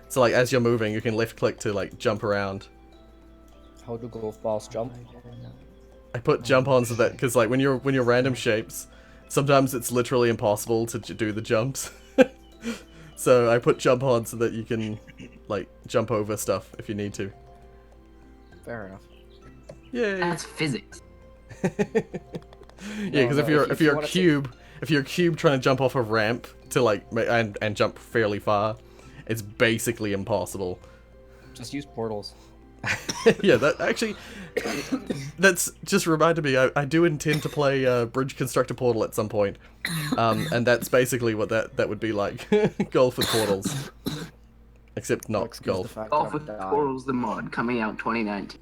So like as you're moving, you can left click to like jump around. How to go fast jump? I put jump on so that because like when you're random shapes, sometimes it's literally impossible to do the jumps. So I put jump on so that you can like jump over stuff if you need to. Fair enough. Yay! That's physics. Yeah, because if you're a cube, if you're a cube trying to jump off a ramp to like and jump fairly far, it's basically impossible. Just use portals. Yeah, that actually, that's just reminded me. I do intend to play Bridge Constructor Portal at some point, and that's basically what that would be like. Golf with portals, except not golf. Golf with portals, the mod coming out 2019.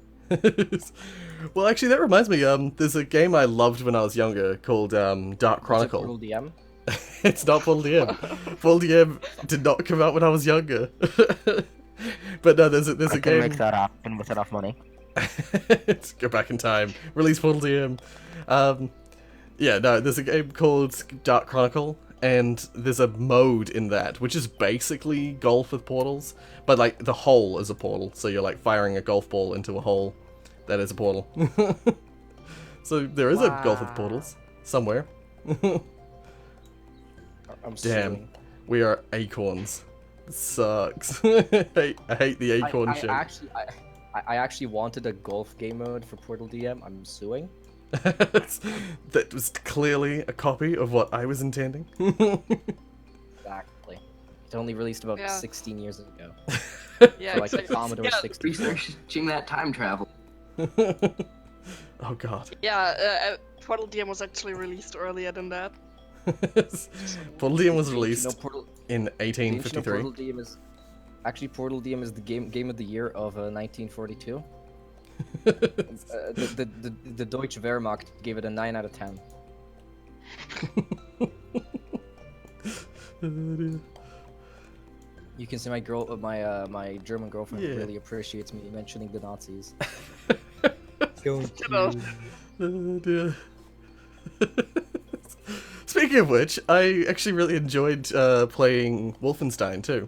Well, actually, that reminds me. There's a game I loved when I was younger called Dark Chronicle. Portal DM? It's not Portal DM. Portal DM did not come out when I was younger. But no, there's a I can game. make that happen with enough money. Let's go back in time. Release Portal DM. Yeah, no, there's a game called Dark Chronicle, and there's a mode in that which is basically golf with portals, but like the hole is a portal, so you're like firing a golf ball into a hole that is a portal. So there is a golf with portals somewhere. I'm Damn, suing. we are acorns. It sucks. I hate the acorn shit. I actually wanted a golf game mode for Portal DM. I'm suing. That was clearly a copy of what I was intending. Exactly. It only released about Yeah. 16 years ago. Yeah, For like the exactly. Commodore Yeah, 64. Researching that time travel. Oh god. yeah, Portal DM was actually released earlier than that. Portal DM was released No, Portal, in didn't you know 1853. Portal DM is actually Portal DM is the game of the year of 1942. The Deutsche Wehrmacht gave it a 9 out of 10. You can see my my German girlfriend Yeah. really appreciates me mentioning the Nazis. You know, Oh, dear. Speaking of which, I actually really enjoyed playing Wolfenstein too.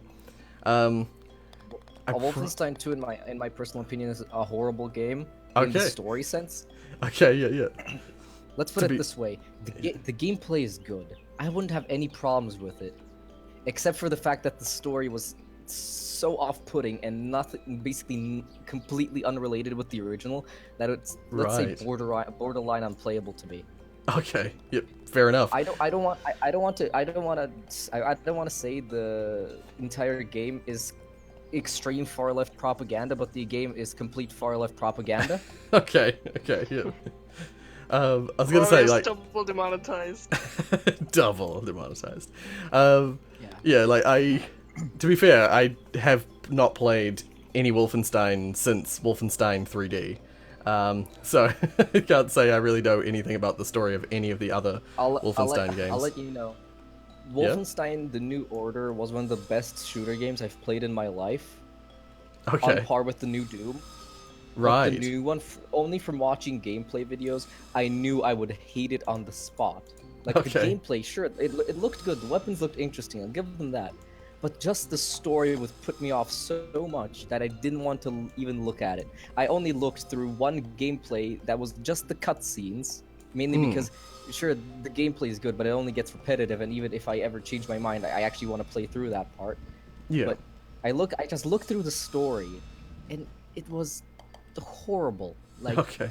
Wolfenstein 2, in my personal opinion, is a horrible game in the Okay. story sense. Okay, yeah. Let's put To it be- this way: the gameplay is good. I wouldn't have any problems with it, except for the fact that the story was so off-putting and basically completely unrelated with the original that it's, let's Right. say, borderline unplayable to me. Okay, yep, fair enough. I don't want to say the entire game is extreme far left propaganda, but the game is complete far left propaganda. Okay, yeah. I was gonna say Rorius like double demonetized. double demonetized. Yeah, like to be fair, I have not played any Wolfenstein since Wolfenstein 3D. So I can't say I really know anything about the story of any of the other Wolfenstein games. I'll let you know. Yeah? Wolfenstein: The New Order was one of the best shooter games I've played in my life. Okay, On par with the new Doom. But right. the new one, only from watching gameplay videos, I knew I would hate it on the spot. Like the Okay. gameplay, sure, it looked good. The weapons looked interesting. I'll give them that. But just the story would put me off so much that I didn't want to even look at it. I only looked through one gameplay that was just the cutscenes, mainly because, sure, the gameplay is good, but it only gets repetitive. And even if I ever change my mind, I actually want to play through that part. Yeah. But I just looked through the story, and it was horrible. Like, Okay.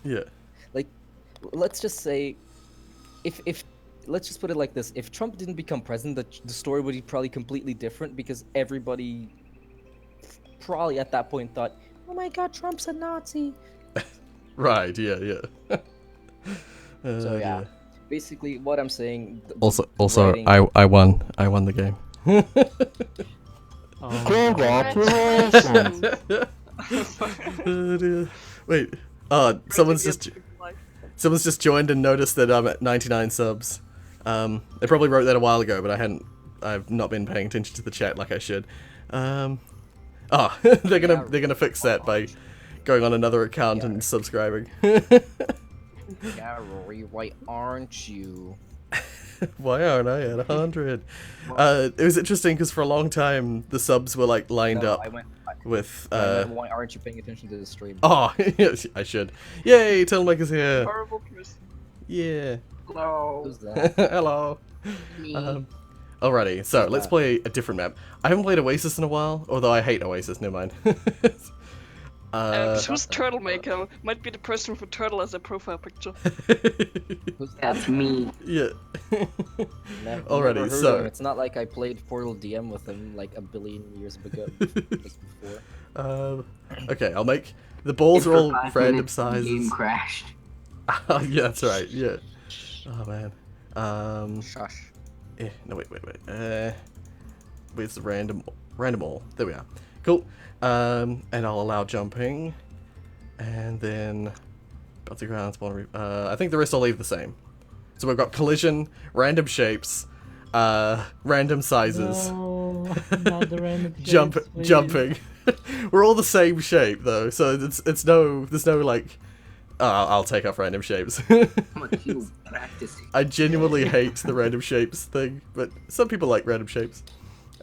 Yeah. like, let's just say, if let's just put it like this: if Trump didn't become president, the story would be probably completely different because everybody probably at that point thought, "Oh my God, Trump's a Nazi." Right. Yeah. So yeah, basically, what I'm saying. Also, writing- I won the game. Congratulations! Oh, dear. Wait. Someone's just joined and noticed that I'm at 99 subs. They probably wrote that a while ago, but I've not been paying attention to the chat like I should. They're gonna fix that by going on another account and subscribing. Yeah, Rory, why aren't you? Why aren't I at 100? It was interesting because for a long time the subs were like lined up. with Why aren't you paying attention to the stream? Oh, yes, I should. Yay, Tailmaker's here. Horrible person. Yeah. Hello. Who's that? Hello. Me. Alrighty, so let's play a different map. I haven't played Oasis in a while, although I hate Oasis. Never mind. Who's Turtle Maker? Might be the person for Turtle as a profile picture. Who's that? That's me. Yeah. Never Alrighty, heard so of him. It's not like I played Portal DM with him like a billion years ago. Just before. okay, I'll make the balls If are for all 5 random minutes the sizes. Game crashed. Yeah, that's right. Yeah. Oh man. Shush. Yeah. No, wait. Where's the random all? There we are. Cool. And I'll allow jumping, and then bouncy ground, spawn. I think the rest I'll leave the same. So we've got collision, random shapes, random sizes, No, not the random shapes, please. jumping. We're all the same shape though, so there's no like. I'll take off random shapes. How much you practicing? I genuinely hate the random shapes thing, but some people like random shapes.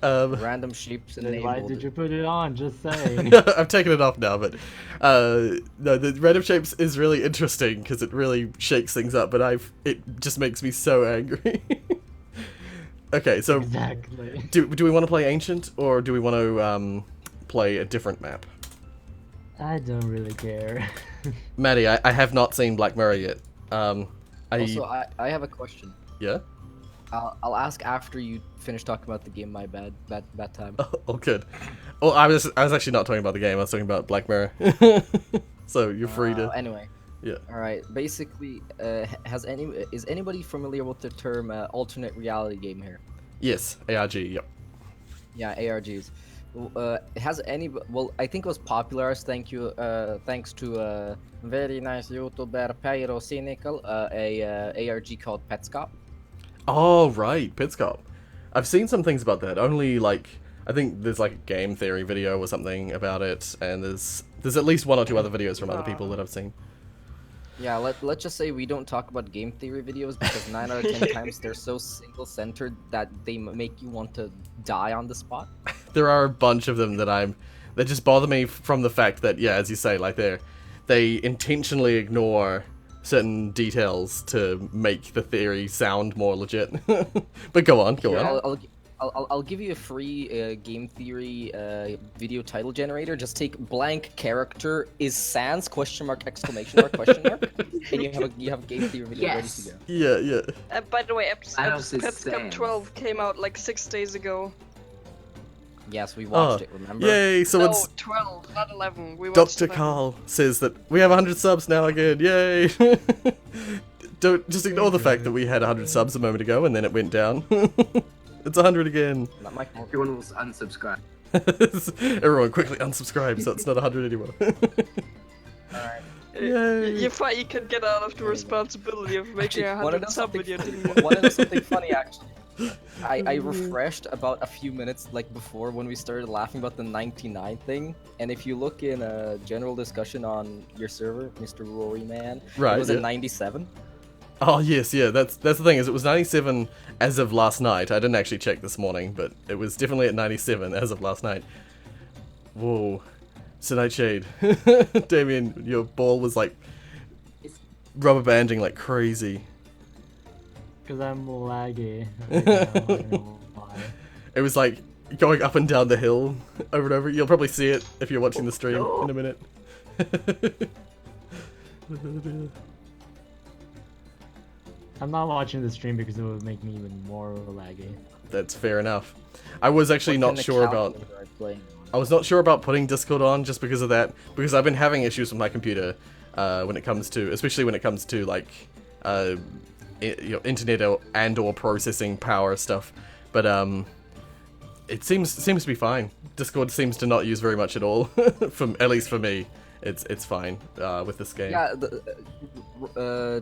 Random shapes Then why enabled. did you put it on? Just saying. I've taken it off now, but no, the random shapes is really interesting because it really shakes things up. But it just makes me so angry. Okay, so Exactly. do we want to play Ancient or do we want to play a different map? I don't really care. Maddie, I have not seen Black Mirror yet. Also, I have a question. Yeah. I'll ask after you finish talking about the game. My bad time. Oh, good. Oh, I was actually not talking about the game. I was talking about Black Mirror. So you're free to. Anyway. Yeah. All right. Basically, is anybody familiar with the term alternate reality game here? Yes, ARG. Yep. Yeah, ARGs. Has any? Well, I think it was popularized. Thanks to a very nice YouTuber Pyro Cynical, a ARG called Petscop. Oh right, Pitscop. I've seen some things about that. Only like I think there's like a game theory video or something about it, and there's at least one or two other videos from other people that I've seen. Yeah, let's just say we don't talk about game theory videos because 9 out of 10 times they're so single-centered that they make you want to die on the spot. There are a bunch of them that just bother me from the fact that, yeah, as you say, like they intentionally ignore certain details to make the theory sound more legit. But go on. I'll give you a free game theory video title generator. Just take blank character is sans ? And you have a game theory video ready to go. Yeah. By the way, Thanos is Petscop Sans. 12 came out like 6 days ago. Yes, we watched it. Remember? Yay! So no, it's 12, not 11. We watched Dr. 11. Carl says that we have 100 subs now again. Yay! Don't just ignore the fact that we had 100 subs a moment ago and then it went down. It's 100 again. Not my fault. Everyone was unsubscribed. Everyone quickly unsubscribe so it's not 100 anymore. Alright. Yay! You thought you could get out of the responsibility of making a Wanna know 100 sub something video, funny? didn't you? Wanna know something funny, actually? I refreshed about a few minutes before when we started laughing about the 99 thing, and if you look in a general discussion on your server, Mr. Rory Man, Right, it was yeah. at 97. Oh yes, yeah. That's the thing is it was 97 as of last night. I didn't actually check this morning, but it was definitely at 97 as of last night. Whoa, Tonight Shade, Damien, your ball was like rubber banding like crazy. Because I'm laggy. Right now, I don't know why. It was like going up and down the hill over and over. You'll probably see it if you're watching the stream in a minute. I'm not watching the stream because it would make me even more laggy. That's fair enough. I was actually What not kind sure of about. calculator are you playing on? I was not sure about putting Discord on just because of that. Because I've been having issues with my computer when it comes to, especially when it comes to like, internet or processing power stuff. But it seems to be fine. Discord seems to not use very much at all. At least for me, it's fine with this game. Yeah,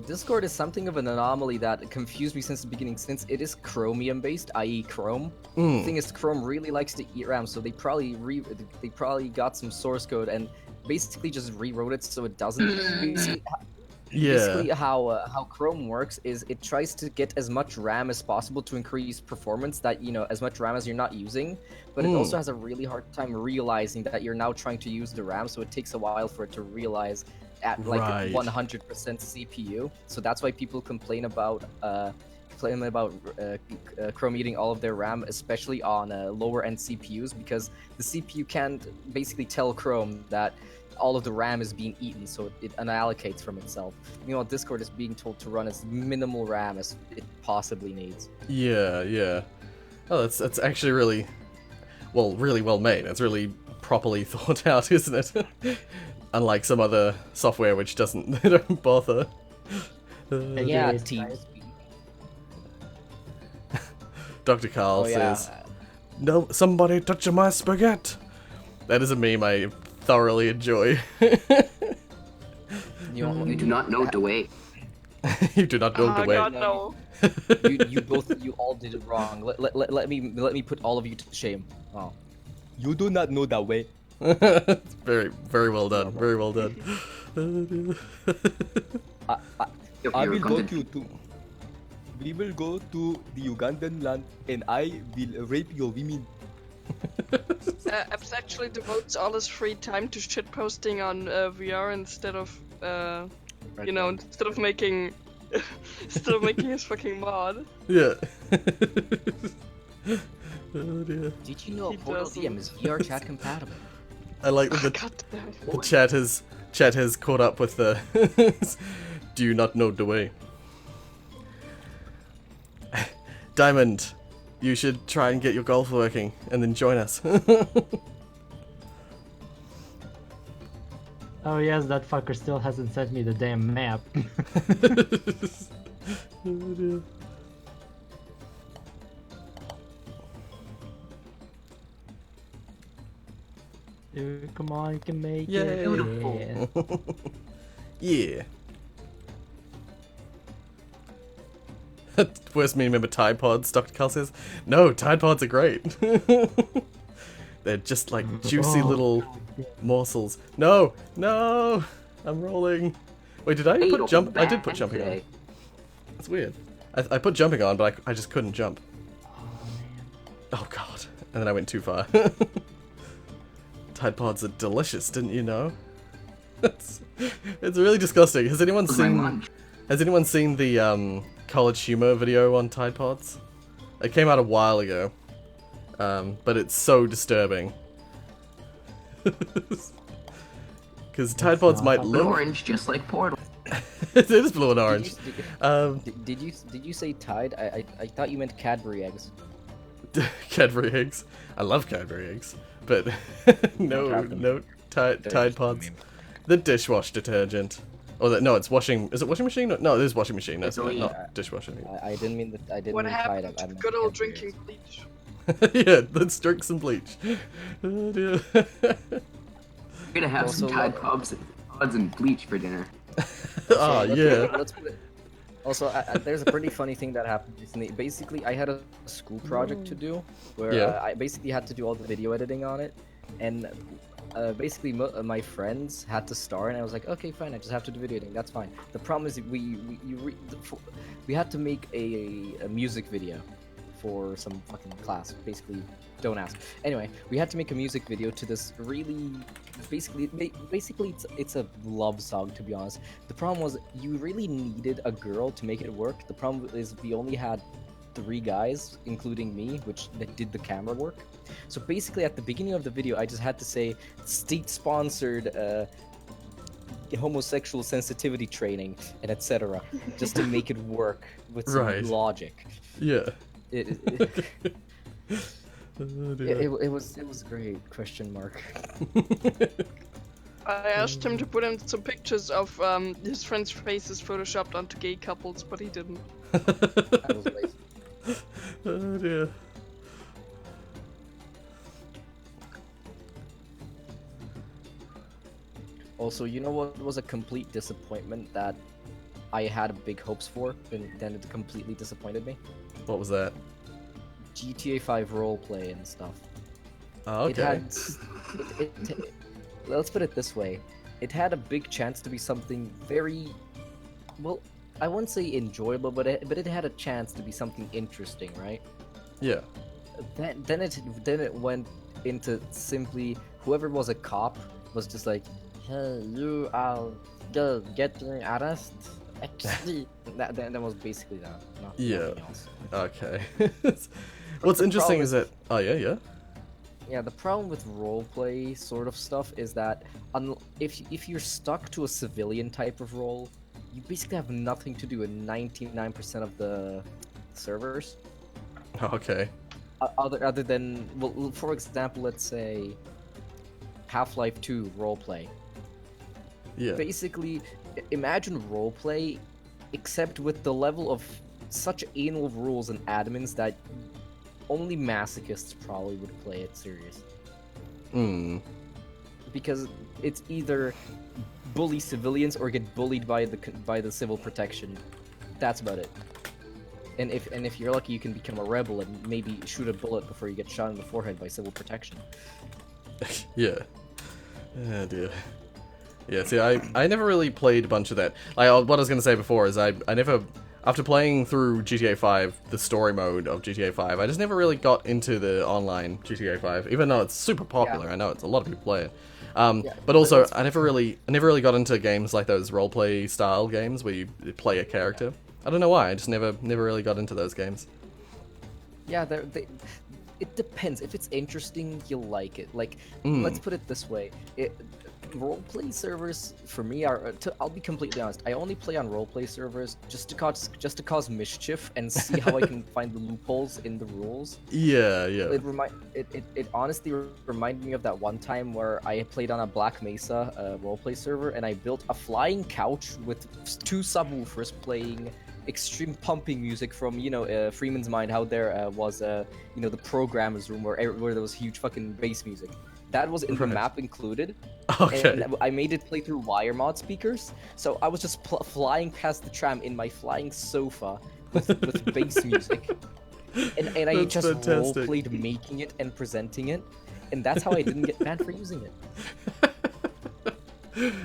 Discord is something of an anomaly that confused me since the beginning, since it is Chromium based, i.e. Chrome. The thing is, Chrome really likes to eat RAM, so they probably got some source code and basically just rewrote it so it doesn't. Yeah. Basically, how Chrome works is it tries to get as much RAM as possible to increase performance. That as much RAM as you're not using, but it also has a really hard time realizing that you're now trying to use the RAM. So it takes a while for it to realize at like Right. 100% CPU. So that's why people complain about Chrome eating all of their RAM, especially on lower end CPUs, because the CPU can't basically tell Chrome that all of the RAM is being eaten, so it unallocates from itself. Meanwhile, Discord is being told to run as minimal RAM as it possibly needs. Yeah. Oh, that's actually really well made. It's really properly thought out, isn't it? Unlike some other software which they don't bother. Yeah, Anyways, Teams. Dr. Carl Oh yeah. says, "No, somebody touching my spaghetti." That is a meme I thoroughly enjoy. You do not know the way. You do not know the Oh way. god, no. you all did it wrong. Let me put all of you to shame. Oh. You do not know that way. Very well done. Very well done. I will go to. We will go to the Ugandan land, and I will rape your women. Abs actually devotes all his free time to shitposting on VR instead of, instead of making, his fucking mod. Yeah. Oh dear. Did you know He Portal doesn't. DM is VR chat compatible? I like that God damn. the chat has caught up with the. Do you not know the way? Diamond, you should try and get your golf working and then join us. Oh yes, that fucker still hasn't sent me the damn map. Oh dear. Dude, come on, you can make Yay. it. Beautiful. Yeah. Worst meme ever, Tide Pods, Dr. Carl says. No, Tide Pods are great. They're just like juicy Oh, little morsels. No! I'm rolling. Wait, did I put jump? I did put jumping on. That's weird. I put jumping on, but I just couldn't jump. Oh god. And then I went too far. Tide Pods are delicious, didn't you know? It's really disgusting. Has anyone seen the College Humor video on Tide Pods? It came out a while ago. But it's so disturbing. Because Tide Pods might Blue look... orange, just like Portal. It is blue and orange. Did you say Tide? I thought you meant Cadbury eggs. Cadbury eggs. I love Cadbury eggs. But no Tide Pods. The dishwash detergent. No, it's washing. Is it washing machine? No, it is washing machine. That's not dishwashing. I didn't mean that. I didn't What mean happened Tide. I to meant good old Cadbury drinking eggs. bleach? Yeah, let's drink some bleach. Oh dear. We're gonna have some Also, Tide Pods and bleach for dinner. Ah, yeah. Let's put it. Also, there's a pretty funny thing that happened recently. Basically, I had a school project to do where Yeah. I basically had to do all the video editing on it, and basically my friends had to star, and I was like, okay, fine, I just have to do video editing. That's fine. The problem is we had to make a music video for some fucking class. Basically, don't ask. Anyway, we had to make a music video to this really, basically it's a love song, to be honest. The problem was you really needed a girl to make it work. The problem is we only had 3 guys, including me, that did the camera work. So basically, at the beginning of the video, I just had to say state-sponsored homosexual sensitivity training and etc. just to make it work with some Right. logic. Yeah. It, Oh, dear. it was great, question mark. I asked him to put in some pictures of his friends' faces photoshopped onto gay couples, but he didn't. I was lazy. Oh dear. Also, you know what was a complete disappointment that I had big hopes for, and then it completely disappointed me? What was that? GTA 5 roleplay and stuff. Oh, It okay. had, let's put it this way, it had a big chance to be something very well, I wouldn't say enjoyable, but it had a chance to be something interesting, right? Yeah. Then it went into simply whoever was a cop was just like, hey, you are getting arrested. Actually, that was basically that. Nothing else. Okay. What's the interesting problem is that. Oh yeah. Yeah, the problem with roleplay sort of stuff is that if you're stuck to a civilian type of role, you basically have nothing to do in 99% of the servers. Okay. Other than, well, for example, let's say Half-Life 2 roleplay. Yeah. Basically, imagine roleplay, except with the level of such anal rules and admins that only masochists probably would play it serious. Because it's either bully civilians or get bullied by the civil protection. That's about it. And if you're lucky, you can become a rebel and maybe shoot a bullet before you get shot in the forehead by civil protection. Yeah. Oh dear. Yeah, see, I never really played a bunch of that. Like, what I was going to say before is I never... After playing through GTA 5, the story mode of GTA 5, I just never really got into the online GTA 5, even though it's super popular. Yeah. I know it's a lot of people play it. But also, I never really got into games like those roleplay style games where you play a character. I don't know why. I just never really got into those games. Yeah, it depends. If it's interesting, you'll like it. Like, let's put it this way: roleplay servers for me are. I'll be completely honest. I only play on roleplay servers just to cause mischief and see how I can find the loopholes in the rules. Yeah. It honestly reminded me of that one time where I played on a Black Mesa roleplay server and I built a flying couch with 2 subwoofers playing extreme pumping music from Freeman's Mind. How there was the programmer's room where there was huge fucking bass music. That was in the map included. Okay. And I made it play through wire mod speakers, so I was just flying past the tram in my flying sofa with bass music, and I That's just fantastic. roleplayed making it and presenting it, and that's how I didn't get banned for using it.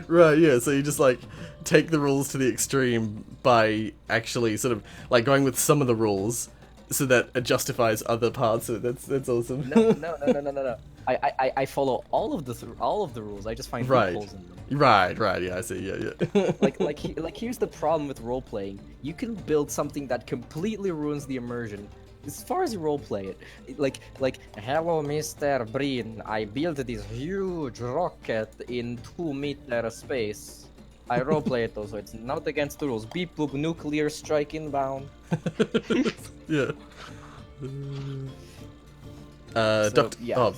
Right, yeah, so you just, like, take the rules to the extreme by actually sort of, like, going with some of the rules so that it justifies other parts. So that's awesome. No. I follow all of the rules. I just find loopholes in them. Right, yeah, I see, yeah. like here's the problem with role playing. You can build something that completely ruins the immersion. As far as you roleplay it, like, hello, Mr. Breen, I built this huge rocket in 2-meter space. I roleplay it though, so it's not against the rules. Beep boop, nuclear strike inbound. Yeah. Yeah. Oh,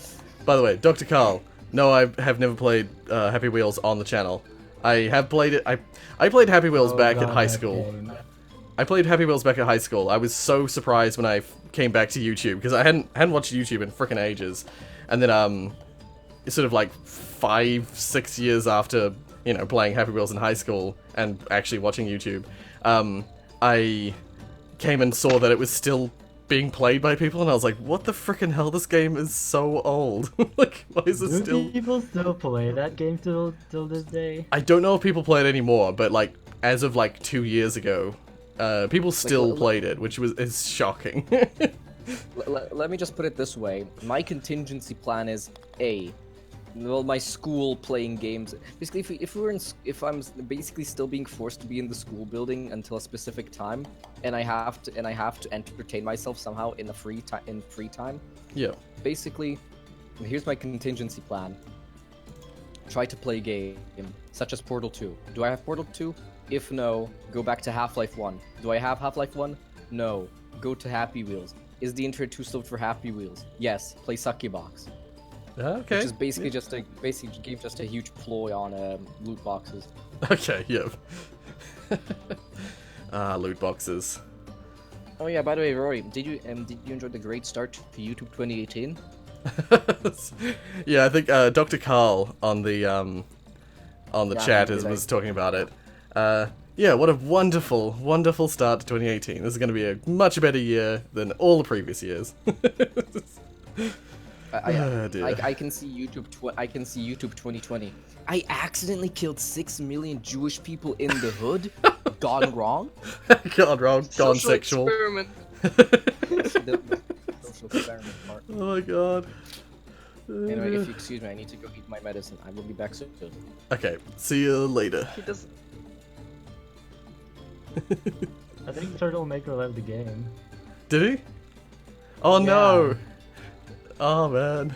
by the way, Dr. Carl. No, I have never played Happy Wheels on the channel. I have played it. I played Happy Wheels back at high school. I played Happy Wheels back at high school. I was so surprised when I came back to YouTube because I hadn't watched YouTube in frickin' ages, and then sort of like 5-6 years after playing Happy Wheels in high school and actually watching YouTube, I came and saw that it was still being played by people, and I was like, what the frickin' hell? This game is so old. Like, why is it still... Do people still play that game till this day? I don't know if people play it anymore, but like, as of like 2 years ago, people still played it, which is shocking. Let me just put it this way. My contingency plan is my school playing games. Basically, if I'm basically still being forced to be in the school building until a specific time, and I have to entertain myself somehow in free time. Yeah. Basically, here's my contingency plan. Try to play a game such as Portal 2. Do I have Portal 2? If no, go back to Half-Life 1. Do I have Half-Life 1? No. Go to Happy Wheels. Is the internet too slow for Happy Wheels? Yes. Play Sucky Box. Okay. Which is basically just a huge ploy on loot boxes. Okay, yeah. Loot boxes. Oh yeah, by the way, Rory, did you enjoy the great start to YouTube 2018? Yeah, I think Dr. Carl on the chat was talking about it. Yeah, what a wonderful, wonderful start to 2018. This is going to be a much better year than all the previous years. I can see YouTube. I can see YouTube 2020. I accidentally killed 6 million Jewish people in the hood. Gone wrong? Gone wrong, gone Social sexual. experiment. The social experiment part. Oh my god. Anyway, if you excuse me, I need to go eat my medicine. I will be back soon. Okay, see you later. He does. I think Turtle Maker left the game. Did he? Oh no! Yeah. Oh man.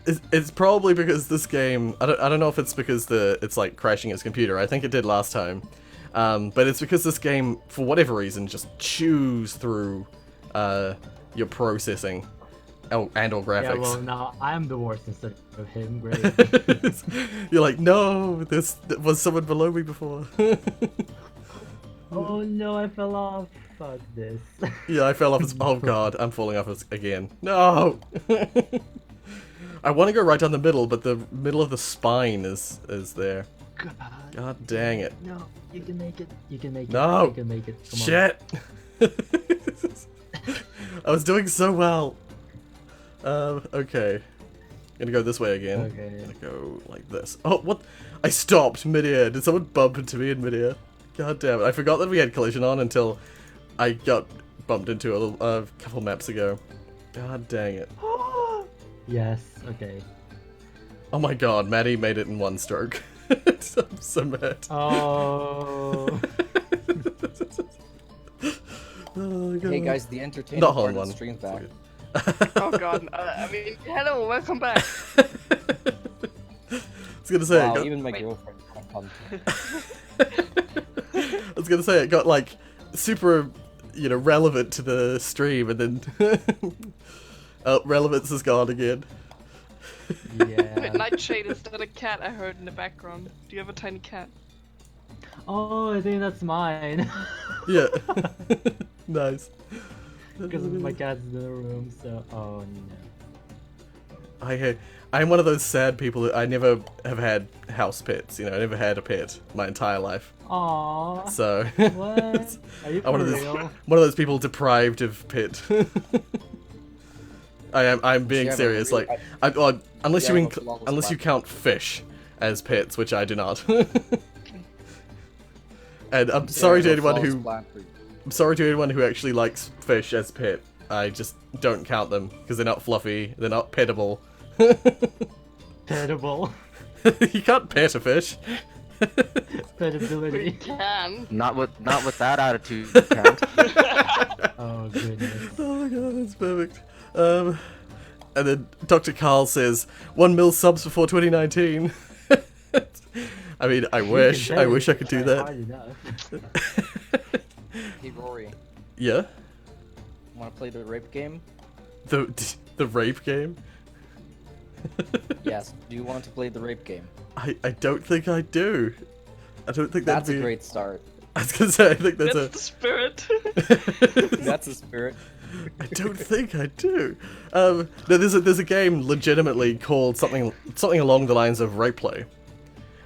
It's probably because this game. I don't know if it's because it's like crashing his computer. I think it did last time, but it's because this game, for whatever reason, just chews through your processing and/or graphics. Yeah, well, now I'm the worst instead of him. Great. You're like, no, there was someone below me before. Oh no, I fell off. Fuck this. Yeah, I fell off. Oh god, I'm falling off again. No. I want to go right down the middle, but the middle of the spine is there. God dang it. No, you can make it. You can make it. No. You can make it. Come on. Shit. I was doing so well. Okay. Gonna go this way again. Okay. Gonna go like this. Oh, what? I stopped midair. Did someone bump into me in midair? God damn it. I forgot that we had collision on until I got bumped into a couple maps ago. God dang it. Yes. Okay. Oh my god, Maddie made it in one stroke. I'm so mad. Oh. Oh, God. Hey guys, the entertainment Not part on of one. the stream's back. Oh god. I mean, hello, welcome back. I was gonna say, Wow, it got, even my girlfriend can't come. I was gonna say it got like super, relevant to the stream, and then relevance is gone again. Yeah. Nightshade, is that a cat I heard in the background? Do you have a tiny cat? Oh, I think that's mine. Yeah, nice. Because my cat's in the room. So, oh no. I'm one of those sad people that I never have had house pets. I never had a pet my entire life. Aww. So What? Are you I'm for real? one of those people deprived of pet. I'm being Yeah, serious. really, Like, unless yeah, you I'm a unless you count fish as pets, which I do not. And I'm sorry to anyone who actually likes fish as pet. I just don't count them because they're not fluffy. They're not petable. Petable. You can't pet a fish. We Petability. can. Not with that attitude, you can't. Oh goodness. Oh my god, that's perfect. And then Dr. Carl says 1 mil subs before 2019. I mean, I wish I could do that. Hard enough. Hey Rory, Yeah, wanna play the rape game? the rape game. Yes. Do you want to play the rape game? I don't think I do. I don't think That's that'd a be. great start. I was gonna say I think That's that's the spirit. That's the spirit. I don't think I do. No, there's a game legitimately called something along the lines of Rape Play,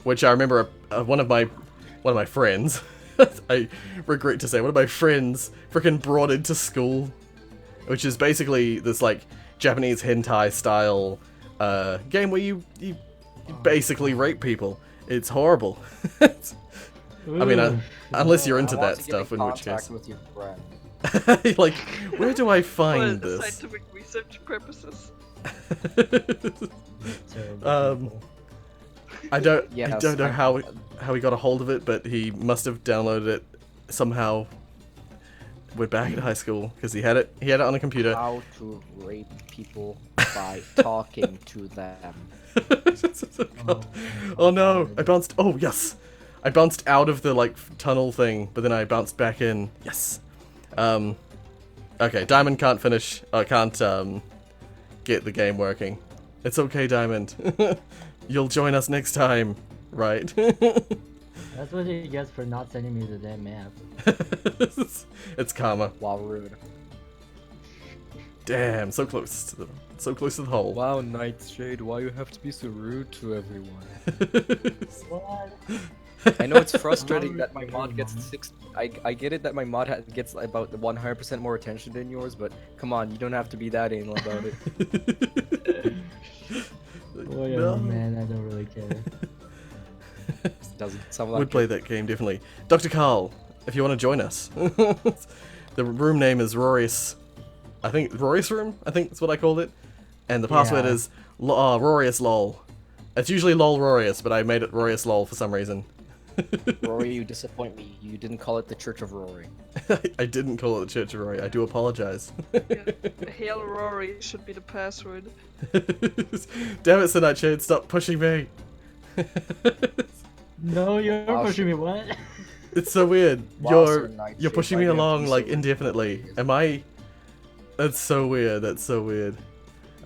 which I remember one of my friends. I regret to say one of my friends freaking brought into school, which is basically this like Japanese hentai style game where you basically rape people. It's horrible. I mean, Ooh. unless you're into I want that to get stuff, in which contact case, with your friend. like, where do I For find this? scientific research purposes. Terrible people. I don't Yes, know I- how he got a hold of it, but he must have downloaded it somehow. We're back at high school because he had it on a computer. How to rape people by talking to them. Oh no! I bounced. Oh yes, I bounced out of the like tunnel thing, but then I bounced back in. Yes. Okay, Diamond can't finish. Can't get the game working. It's okay, Diamond. You'll join us next time, right? That's what he gets for not sending me the damn map. It's karma. Wow, rude. Damn, so close to the hole. Wow, Nightshade, why you have to be so rude to everyone? What? I know it's frustrating Not that my rude, mod gets Mom. 6. I get it that my mod gets about 100% more attention than yours, but come on, you don't have to be that anal about it. Whatever, No. man. I don't really care. Doesn't sound like Would play that game, definitely. Dr. Carl, if you want to join us. The room name is Rorius. I think Rorius room? I think that's what I called it. And the password Yeah. is Rorius lol. It's usually lol Rorius, but I made it Rorius lol for some reason. Rory, you disappoint me. You didn't call it the Church of Rory. I didn't call it the Church of Rory. I do apologize. Hail Rory should be the password. Damn it, Sinachade, stop pushing me. No, you're Wow, pushing me. What? It's so weird. Wow, You're Sir Nightshade, pushing why me do you have to along be like so indefinitely. weird? Am I? That's so weird. That's so weird.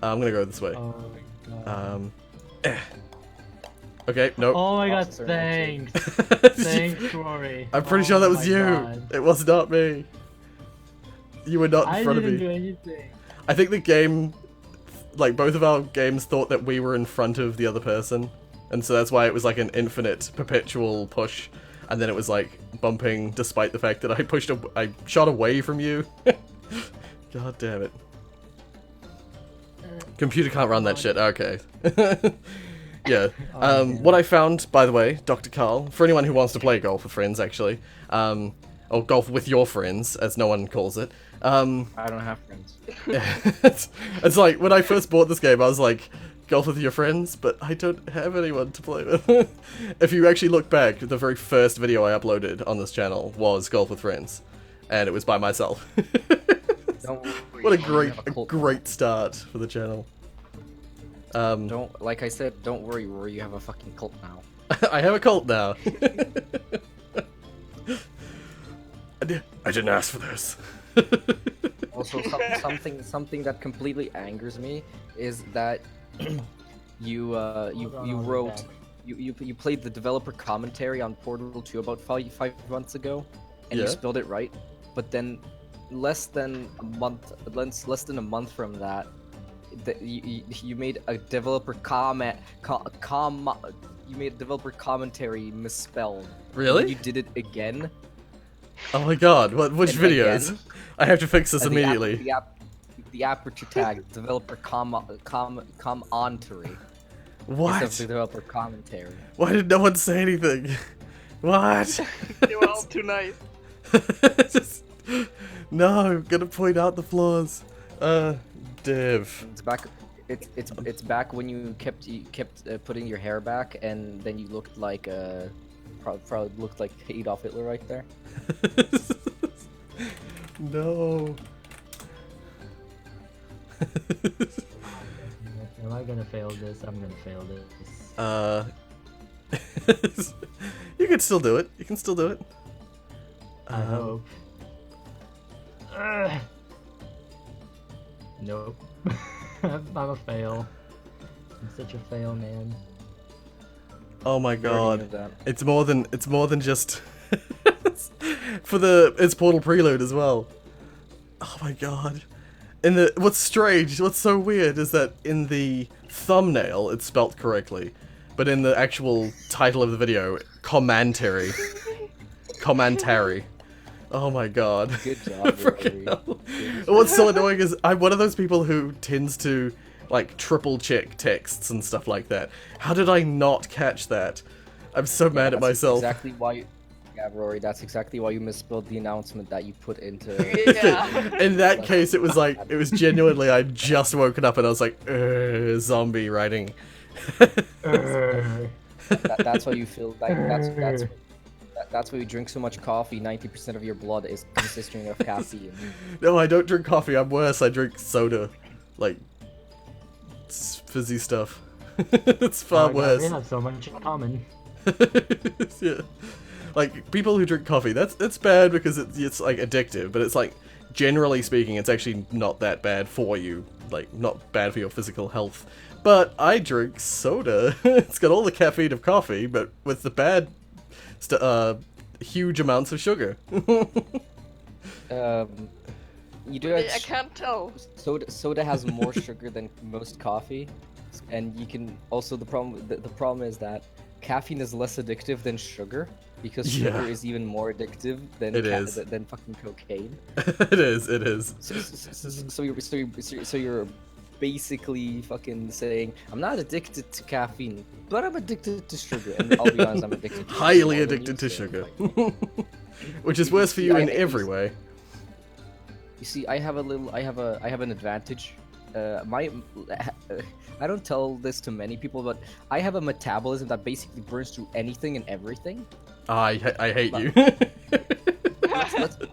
I'm gonna go this way. Oh my god. Okay, nope. Oh my god, Officer thanks. Thanks. Thanks, Rory. I'm pretty sure that was my you. God. It was not me. You were not in I front of didn't me. do anything. I think the game, like both of our games, thought that we were in front of the other person, and so that's why it was like an infinite, perpetual push, and then it was like bumping, despite the fact that I shot away from you. God damn it! Computer can't run that shit. Okay. Yeah. man. What I found, by the way, Dr. Carl, for anyone who wants to play golf with friends, actually, or golf with your friends, as no one calls it. I don't have friends. It's like when I first bought this game, I was like, golf with your friends, but I don't have anyone to play with. If you actually look back, the very first video I uploaded on this channel was golf with friends, and it was by myself. Don't worry, What a you great, have cult great start for the channel. now. Don't, like I said, don't worry, Rory, you have a fucking cult now. I have a cult now. I didn't ask for this. Also, something that completely angers me is that you wrote you played the developer commentary on Portal 2 about five months ago, and you Yeah. spelled it right, but then less than a month from that, you made a developer you made a developer commentary misspelled. Really? You did it again. Oh my god, which And videos? again, I have to fix this and immediately. The aperture tag developer commentary. What? Instead of the developer commentary. Why did no one say anything? What? They were all too nice. Just... No, I'm gonna point out the flaws. Div. It's back. It's back when you kept putting your hair back, and then you looked like probably looked like Adolf Hitler right there. No. Am I gonna fail this? I'm gonna fail this. You can still do it. You can still do it. I hope. Ugh. Nope. I'm a fail. I'm such a fail, man. Oh my You already knew god. that. It's more than just it's Portal Prelude as well. Oh my god. What's strange, what's so weird is that in the thumbnail it's spelt correctly, but in the actual title of the video, commentary. Commentary. Oh my god. Good job, Freaking Rory. hell. What's so annoying is I'm one of those people who tends to like triple check texts and stuff like that. How did I not catch that? I'm so mad at That's myself. Exactly why. Yeah, Rory. That's exactly why you misspelled the announcement that you put into. Yeah. In that case, it was like, it was genuinely, I'd just woken up and I was like, zombie writing. That's why you feel like that's why you drink so much coffee. 90% of your blood is consisting of caffeine. No, I don't drink coffee, I'm worse, I drink soda. Like, fizzy stuff. It's far Oh my God, worse. we have so much in common. Yeah. Like, people who drink coffee, that's bad because it's like addictive, but it's like, generally speaking, it's actually not that bad for you. Like, not bad for your physical health. But I drink soda. It's got all the caffeine of coffee, but with the bad, huge amounts of sugar. You do I have can't tell. soda has more sugar than most coffee, and you can also the problem is that caffeine is less addictive than sugar because sugar Yeah. is even more addictive than It is. than fucking cocaine. It is. So basically fucking saying, I'm not addicted to caffeine, but I'm addicted to sugar. And I'll be honest, I'm addicted to sugar. Highly more than addicted to you, so, sugar. like, Which is worse for you in every way. You see, I have an advantage. I don't tell this to many people, but I have a metabolism that basically burns through anything and everything. I hate you.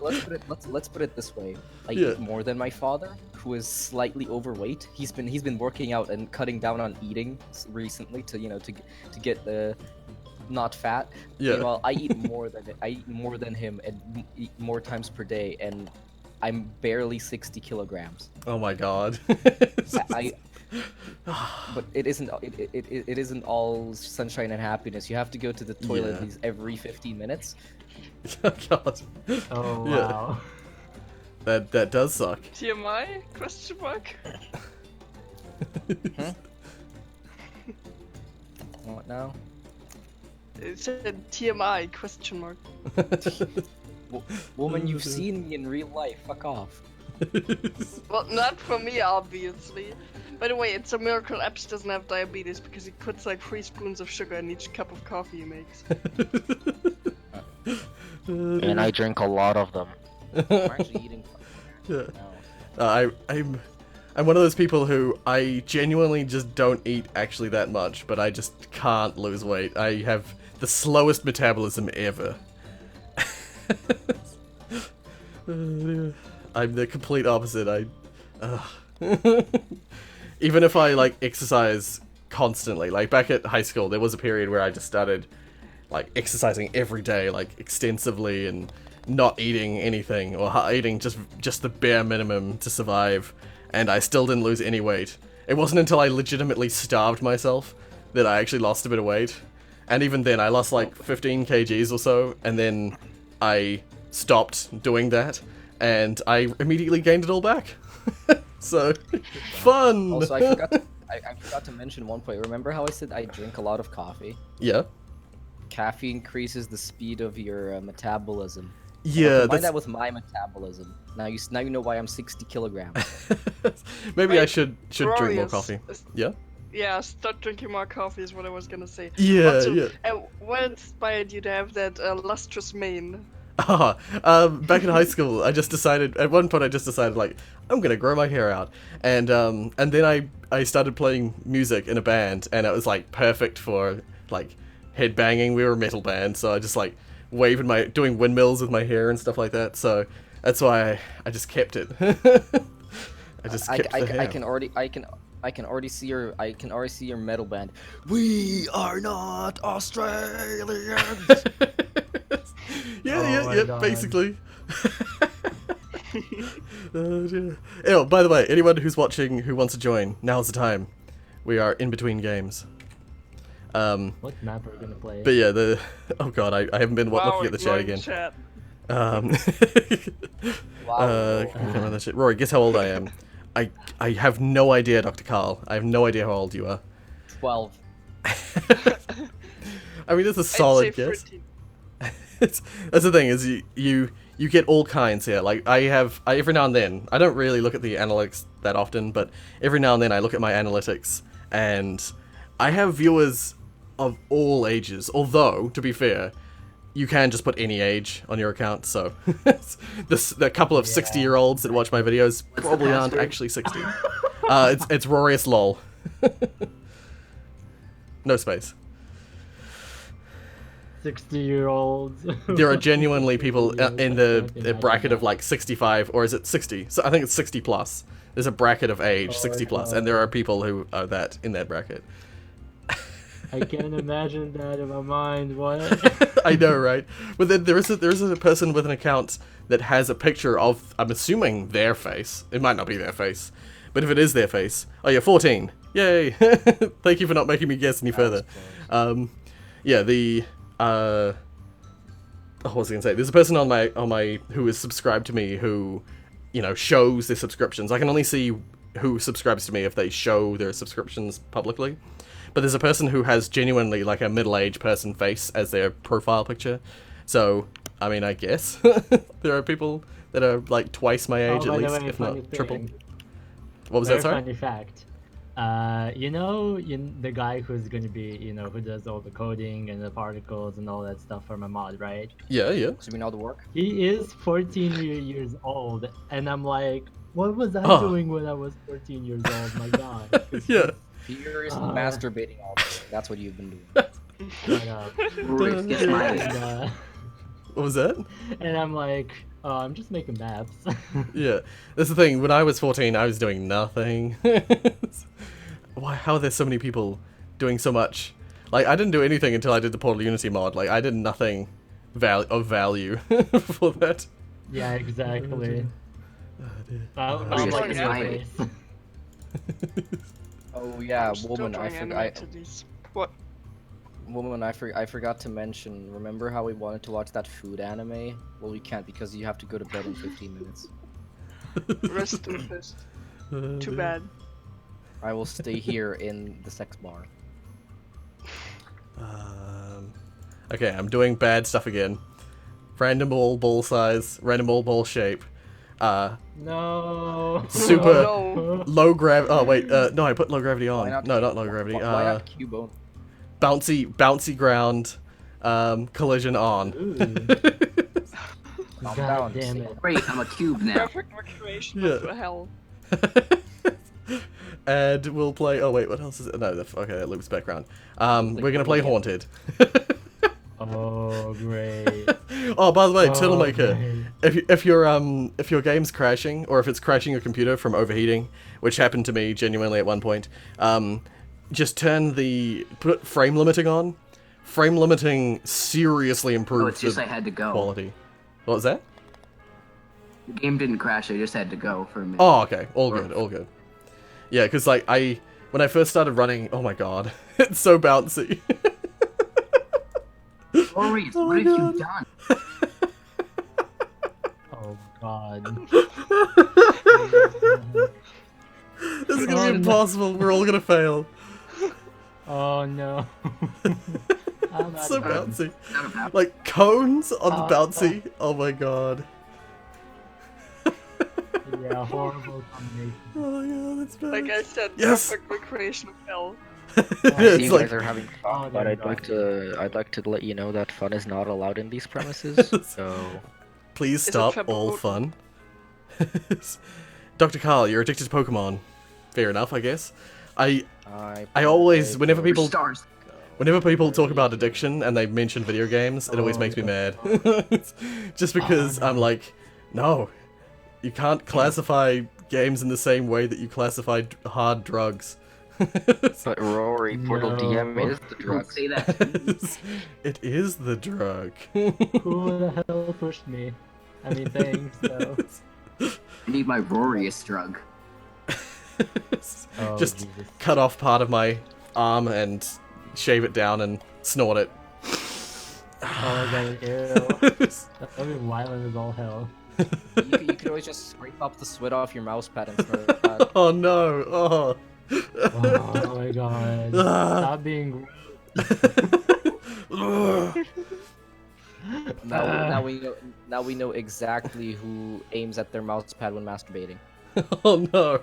Let's put it this way. I Yeah. eat more than my father, who is slightly overweight. He's been working out and cutting down on eating recently to get not fat. Yeah. Meanwhile, I eat more than him and eat more times per day, and I'm barely 60 kilograms. Oh my god. But it isn't all sunshine and happiness. You have to go to the toilet Yeah. every 15 minutes. Oh god. Oh Yeah. wow. That does suck. TMI? Question mark. What now? It said TMI? Question mark. Woman, you've seen me in real life. Fuck off. Well, not for me, obviously. By the way, it's a miracle Epps doesn't have diabetes because he puts like 3 spoons of sugar in each cup of coffee he makes. And I drink a lot of them. I'm actually eating. Yeah. No. I'm one of those people who I genuinely just don't eat actually that much, but I just can't lose weight. I have the slowest metabolism ever. I'm the complete opposite. Even if I like exercise constantly, like back at high school, there was a period where I just started like exercising every day, like extensively, and not eating anything or eating just the bare minimum to survive, and I still didn't lose any weight. It wasn't until I legitimately starved myself that I actually lost a bit of weight, and even then I lost like 15 kgs or so, and then I stopped doing that, and I immediately gained it all back. So, fun! Also, I forgot to mention one point. Remember how I said I drink a lot of coffee? Yeah. Caffeine increases the speed of your metabolism. Yeah, Combine that with my metabolism. Now you know why I'm 60 kilograms. Maybe Wait, I should drink more Rorius, coffee. Yeah? Yeah, start drinking more coffee is what I was gonna say. Yeah, Also, yeah. what inspired you to have that lustrous mane? Back in high school, I just decided, at one point like, I'm gonna grow my hair out. And then I started playing music in a band, and it was like perfect for like headbanging. We were a metal band, so I just like doing windmills with my hair and stuff like that. So that's why I just kept it. I just kept the hair. I can already see your metal band. We are not Australians. Oh my Yeah, God. basically. Oh, dear. Oh, by the way, anyone who's watching who wants to join, now's the time. We are in between games. What map are we gonna play? But yeah, oh god, I haven't been looking at the chat ignoring again. Chat. Wow. Can't remember that shit. Rory, guess how old I am. I have no idea, Dr. Carl. I have no idea how old you are. 12. I mean, it's a I'd solid say guess. 13. That's the thing, is you get all kinds here. Like I every now and then, I don't really look at the analytics that often, but every now and then I look at my analytics, and I have viewers of all ages. Although, to be fair, you can just put any age on your account. So the couple of 60-year-olds that watch my videos probably aren't actually 60. It's Rorius lol. No space. 60-year-olds. There are genuinely people in the bracket of like 65, or is it 60? So I think it's 60 plus. There's a bracket of age, 60 plus, and there are people who are in that bracket. I can't imagine that in my mind. What? I know, right? But then there is a person with an account that has a picture of, I'm assuming, their face. It might not be their face, but if it is their face, oh yeah, 14. Yay! Thank you for not making me guess any further. Yeah, what was I gonna say? There's a person on my who is subscribed to me who, shows their subscriptions. I can only see who subscribes to me if they show their subscriptions publicly. But there's a person who has genuinely like a middle-aged person face as their profile picture. So, I mean, I guess there are people that are like twice my age at by the least, way, if funny not triple. thing. What was Very that, sorry? funny fact. The guy who's gonna be, who does all the coding and the particles and all that stuff for my mod, right? Yeah, yeah. So we know the work. He is 14 years old, and I'm like, what was I Oh. doing when I was 14 years old? My God. 'Cause Yeah. Furiously Uh. masturbating all day. That's what you've been doing. Shut up. Rorius, get my And, What was that? and I'm like, oh, I'm just making maps. Yeah. That's the thing. When I was 14, I was doing nothing. Why? How are there so many people doing so much? Like, I didn't do anything until I did the Portal Unity mod. Like, I did nothing of value for that. Yeah, exactly. I'm Rorius, like in get your my place. Oh yeah, I'm still woman. doing anime to these. What? Woman, I forgot to mention. Remember how we wanted to watch that food anime? Well, we can't because you have to go to bed in 15 minutes. Rest in peace. Too bad. I will stay here in the sex bar. Okay, I'm doing bad stuff again. Random ball size, random ball shape. No. Super Oh, low gravity. Oh wait, no, I put low gravity Why on. not No, cube- not low gravity. Why not cube bone? Bouncy ground. Collision on. God down, damn see. it. Great, I'm a cube now. perfect recreation Yeah. of the hell. And we'll play. Oh wait, what else is it? No, okay, that loops background. We're gonna play Haunted. Oh, great. Oh, by the way, Oh, Turtlemaker, great. if your game's crashing or if it's crashing your computer from overheating, which happened to me genuinely at one point, just put frame limiting on. Frame limiting seriously Oh, improves it's just the I had to go. quality. What was that? The game didn't crash, I just had to go for a minute. Oh, okay, all good, all good. Yeah, because like when I first started running, oh my god, it's so bouncy. Rorius, Oh what my have God. you done? Oh, God. This is gonna Oh, be no. impossible. We're all gonna fail. Oh, no. I'm It's so not done. bouncy. Not about- Like cones on the Oh. bouncy. Oh my god. Yeah, horrible combination. Oh my god, that's bad. Like I said, Yes. perfect recreation of hell. See, It's you like guys are having Oh, fun, but there I'd you like go. to let you know that fun is not allowed in these premises. So please it stop pepper all potent? fun. Dr. Carl, you're addicted to Pokemon. Fair enough, I guess. I always, whenever people Stars. talk about addiction and they mention video games, it always makes me mad. Just because I'm like, no, you can't classify games in the same way that you classify hard drugs. but Rory, Portal No. DM is the Don't drug. say that. It is the drug. Who the hell pushed me? I mean, thanks, though. I need my Rorius drug. Oh, Just Jesus. cut off part of my arm and shave it down and snort it. Oh, I got an arrow. That would be violent as all hell. You could always just scrape up the sweat off your mouse pad and snort it back. Oh no! Oh. Oh my god. Stop being. Now we know exactly who aims at their mouse pad when masturbating. Oh no!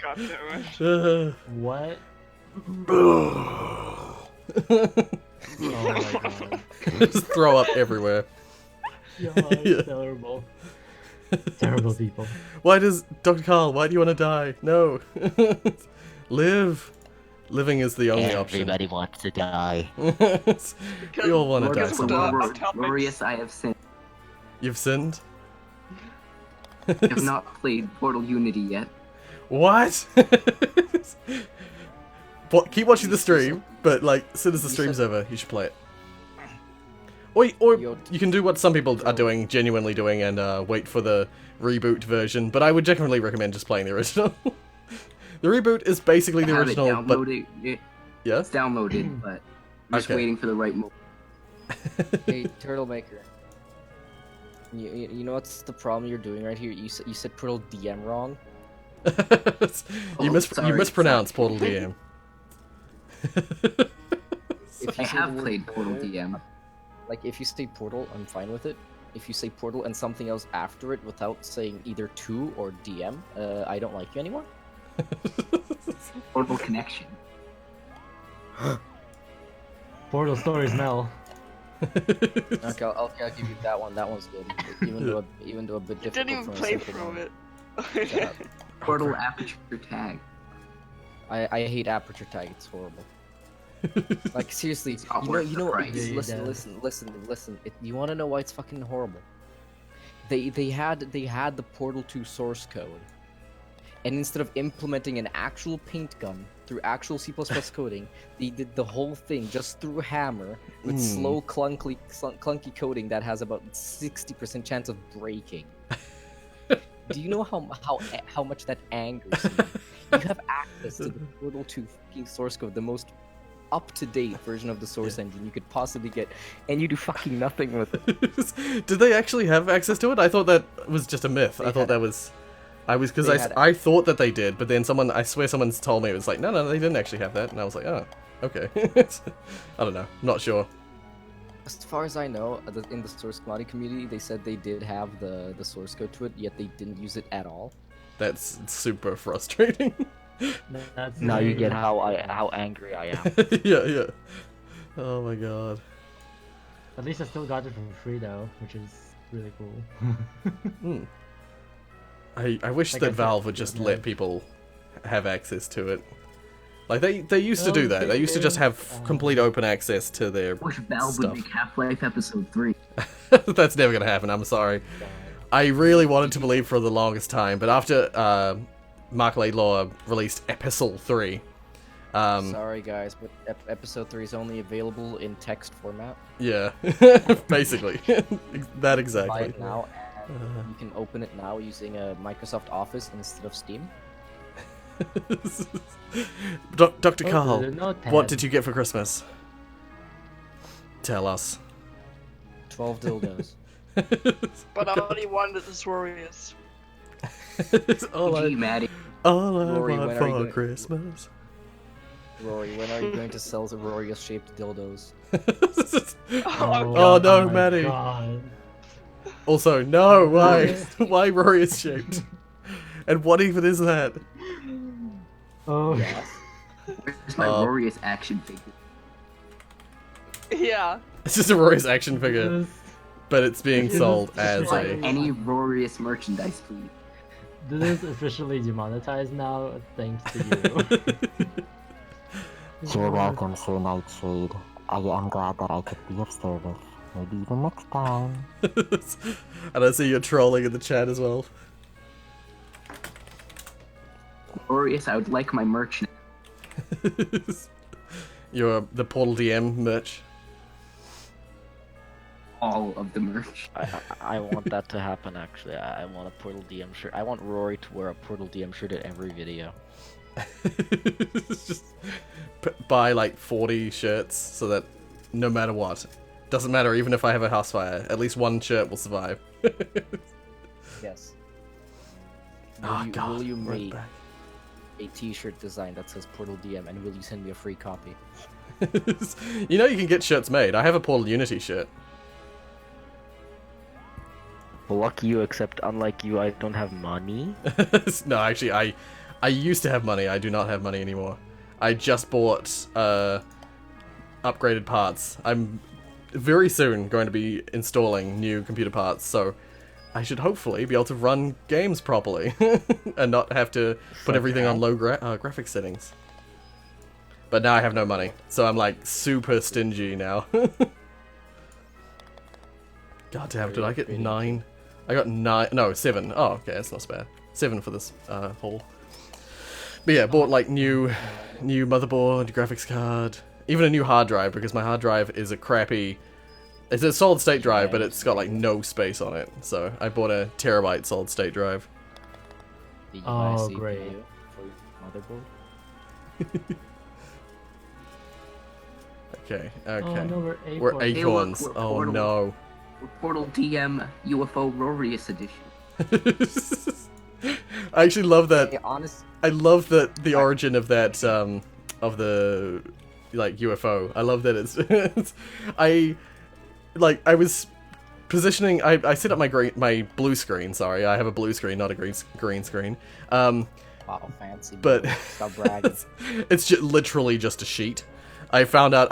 God damn it. What? Oh my god. Just throw up everywhere. Yo, Yeah. it's terrible. Terrible people. Why does Dr. Carl? Why do you want to die? No. Live. Living is the only option. Everybody wants to die. We all want to die Because of sometime. the topics. Rorius, I have sinned. You've sinned. I have not played Portal Unity yet. What? Keep watching the stream, but like, as soon as the stream's over, you should play it. Or Yo, you can do what some people are doing, genuinely doing, and wait for the reboot version. But I would generally recommend just playing the original. The reboot is basically the I have original, it but downloaded. yeah. It's downloaded, but I'm just Okay. waiting for the right moment. Hey, Turtle Maker. You know what's the problem you're doing right here? You said Portal DM wrong. you Oh, sorry, mispronounced sorry. Portal DM. If I you say have the word played Portal DM. Like if you say Portal, I'm fine with it. If you say Portal and something else after it without saying either 2 or DM, I don't like you anymore. Portal connection. Portal stories, Mel. Okay, I'll give you that one. That one's good. Even though a bit You difficult. didn't even from a play simple through one. it. Shut up. Portal aperture tag. I hate aperture tag. It's horrible. Like seriously, not you worth the know. price. Yeah, Listen. You want to know why it's fucking horrible? They had the Portal 2 source code, and instead of implementing an actual paint gun through actual C++ coding, they did the whole thing just through Hammer with slow, clunky coding that has about 60% chance of breaking. Do you know how much that angers me? You have access to the Portal 2 fucking source code, the most up-to-date version of the source engine you could possibly get, and you do fucking nothing with it. Did they actually have access to it? I thought that was just a myth. I thought that was... I thought that they did, but then I swear someone's told me it was like, no, they didn't actually have that, and I was like, oh, okay. I don't know, not sure. As far as I know, in the source commodity community, they said they did have the source code to it, yet they didn't use it at all. That's super frustrating. That's Now you great. get how angry I am. Yeah. Oh my god. At least I still got it for free though, which is really cool. I wish Like that I said, Valve would just let yeah. people have access to it. Like they used to Well, do that. They used to just have complete open access to their Wish Valve stuff. would make Half-Life Episode 3. That's never gonna happen. I'm sorry. I really wanted to believe for the longest time, but after Mark Laidlaw released Epistle 3, Sorry guys, but episode 3 is only available in text format. yeah, basically that Buy exactly. it now, and you can open it now using a Microsoft Office instead of Steam. Dr. Oh, Carl, the notepad. what did you get for Christmas? Tell us. 12 dildos. But I only wanted this Rorius. all Gee, I, Maddie. all I Rory, want when are you for going- Christmas. Rory, when are you going to sell the Rorius-shaped dildos? Oh, no, my Maddie. God. Also, no, why? Why Rory is shaped? And what even is that? Oh, Yes. Where's my Oh. Rorius action figure? Yeah. It's just a Rory's action figure, this, but it's being This is sold just as like- a... Any Rorius merchandise, please. this is officially demonetized now, thanks to you. You're welcome, Sir Nightshade. I am glad that I could be of service. Maybe even next time. And I see you're trolling in the chat as well. Rorius, I would like my merch now. You're the Portal DM merch. All of the merch. I want that to happen actually. I want a Portal DM shirt. I want Rory to wear a Portal DM shirt at every video. Just buy like 40 shirts so that no matter what, doesn't matter even if I have a house fire, at least one shirt will survive. Yes. Oh god, will you we're make back. a t-shirt design that says Portal DM, and will you send me a free copy? You know you can get shirts made. I have a Portal Unity shirt. Lucky you, except unlike you, I don't have money. No, actually, I used to have money. I do not have money anymore. I just bought upgraded parts. I'm very soon going to be installing new computer parts, so I should hopefully be able to run games properly and not have to put everything on low graphics settings. But now I have no money, so I'm like super stingy now. God damn, did I get 9? I got 9, no, 7. Oh, okay, that's not so bad. 7 for this haul. But yeah, bought like new motherboard, graphics card, even a new hard drive, because my hard drive is a crappy... It's a solid state drive, but it's got like no space on it. So I bought a terabyte solid state drive. Did you buy a Oh, CPU great. for your motherboard? Okay, Oh, okay. no, we're We're acorns. acorns. we're Oh Portal. no. Portal DM UFO Rorius edition. I actually love that. Hey, honest. I love that the origin of that of the like UFO. I love that it's I was positioning. I set up my blue screen. Sorry, I have a blue screen, not a green screen. Wow, fancy. But Stop bragging. it's literally just a sheet. I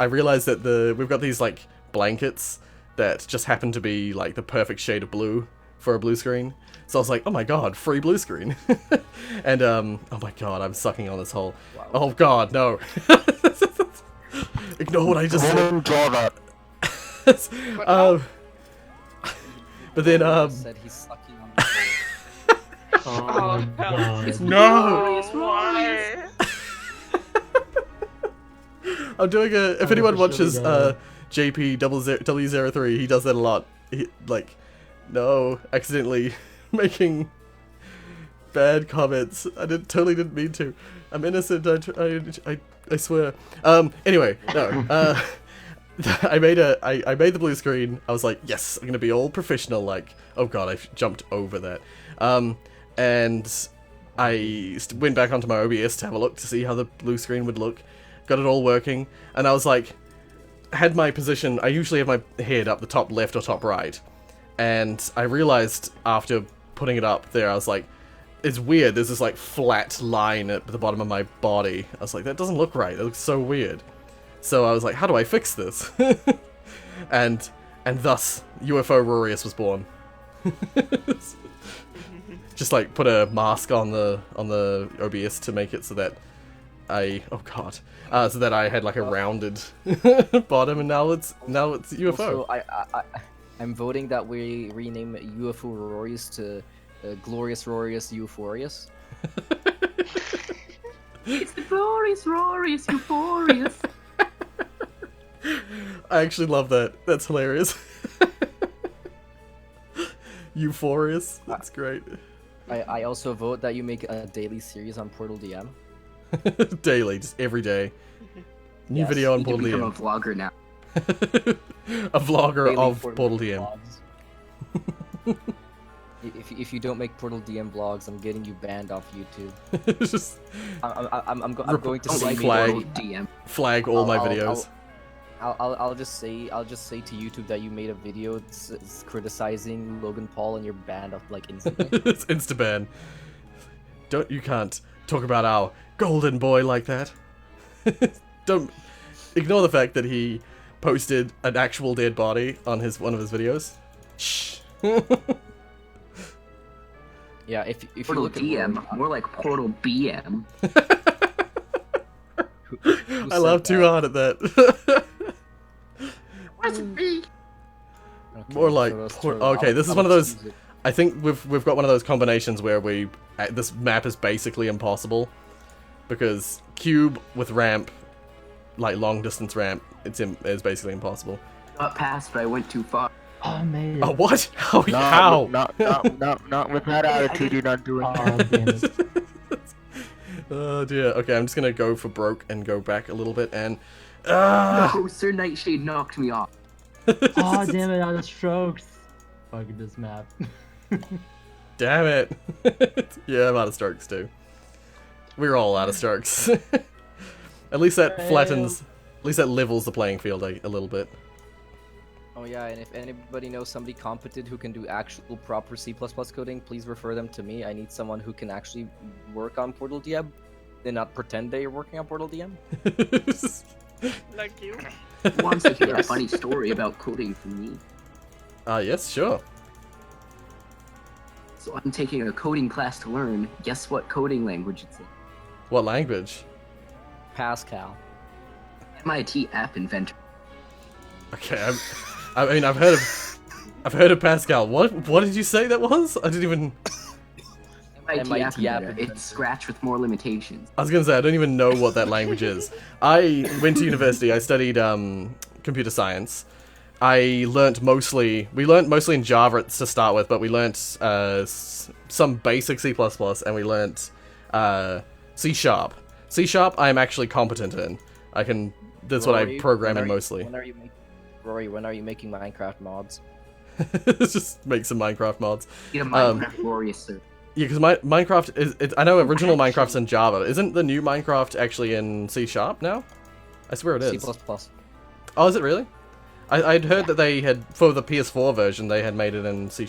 realized that we've got these like blankets that just happen to be like the perfect shade of blue for a blue screen. So I was like, oh my god, free blue screen. And oh my god, I'm sucking on this hole. Wow. Oh god, no. Ignore what I just said. But then said he's sucking on the hole. Oh my god. no. Why? I'm doing if anyone watches Unofficially JP003, he does that a lot. No, accidentally making bad comments. I totally didn't mean to. I'm innocent. I swear. Anyway, no. I made the blue screen. I was like, yes, I'm gonna be all professional. Like, oh god, I jumped over that. And I went back onto my OBS to have a look to see how the blue screen would look. Got it all working, and I was like, had my position. I usually have my head up the top left or top right, and I realized after putting it up there, I was like, it's weird. There's this like flat line at the bottom of my body. I was like, that doesn't look right. It looks so weird. So I was like, how do I fix this? and thus UFO Rorius was born. Just like put a mask on the OBS to make it so that so that I had like a rounded bottom, and now it's UFO. Also, I'm voting that we rename UFO Rorius to Glorious Rorius Euphorius. It's the glorious, Rorius, euphorious. I actually love that. That's hilarious. Euphorious. That's great. I also vote that you make a daily series on Portal DM. Daily, just every day. New Yes, video on You can Portal become a DM. vlogger now. A vlogger Daily of Portal DM. vlogs. If you don't make Portal DM vlogs, I'm getting you banned off YouTube. Just I'm going to Don't say like flag. Portal DM. flag all my I'll- videos. I'll just say to YouTube that you made a video criticizing Logan Paul and you're banned off like instantly. It's insta-ban. You can't talk about our golden boy like that. Don't ignore the fact that he posted an actual dead body on one of his videos. Shh. Yeah, if you Portal look at DM, more like Portal BM. who I laughed said too that? hard at that. More like okay, this is one of those. excuse it. I think we've got one of those combinations where this map is basically impossible because cube with ramp, like long distance ramp, is basically impossible. Got past, but I went too far. Oh man. Oh what? How? Not with that attitude. You're not doing Oh, damn it. Oh dear. Okay, I'm just gonna go for broke and go back a little bit and. No, Sir Nightshade knocked me off. Oh damn it, out of strokes. Fuck this map. Damn it. Yeah, I'm out of strokes too. We're all out of strokes. At least that flattens. At least that levels the playing field a little bit. Oh yeah, and if anybody knows somebody competent who can do actual proper C++ coding, please refer them to me. I need someone who can actually work on Portal DM and not pretend they're working on Portal DM. Like you. Who wants to hear a funny story about coding from me? Yes, sure. So I'm taking a coding class to learn. Guess what coding language it's in? What language? Pascal. MIT app inventor. Okay, I mean, I've heard of Pascal. What did you say that was? I didn't even. MIT app MIT app inventor. inventor. It's Scratch with more limitations. I was gonna say I don't even know what that language is. I went to university. I studied computer science. We learnt mostly in Java to start with, but we learnt some basic C++ and we learnt C#. C# I'm actually competent in. That's what I Rory, program in mostly. Rory, when are you making Minecraft mods? Just make some Minecraft mods. Get a Minecraft Rorius, sir. Yeah, because Minecraft is. I know original Minecraft's in Java. Isn't the new Minecraft actually in C# now? I swear it is. C++. Oh, is it really? I'd heard that they had, for the PS4 version, they had made it in C#.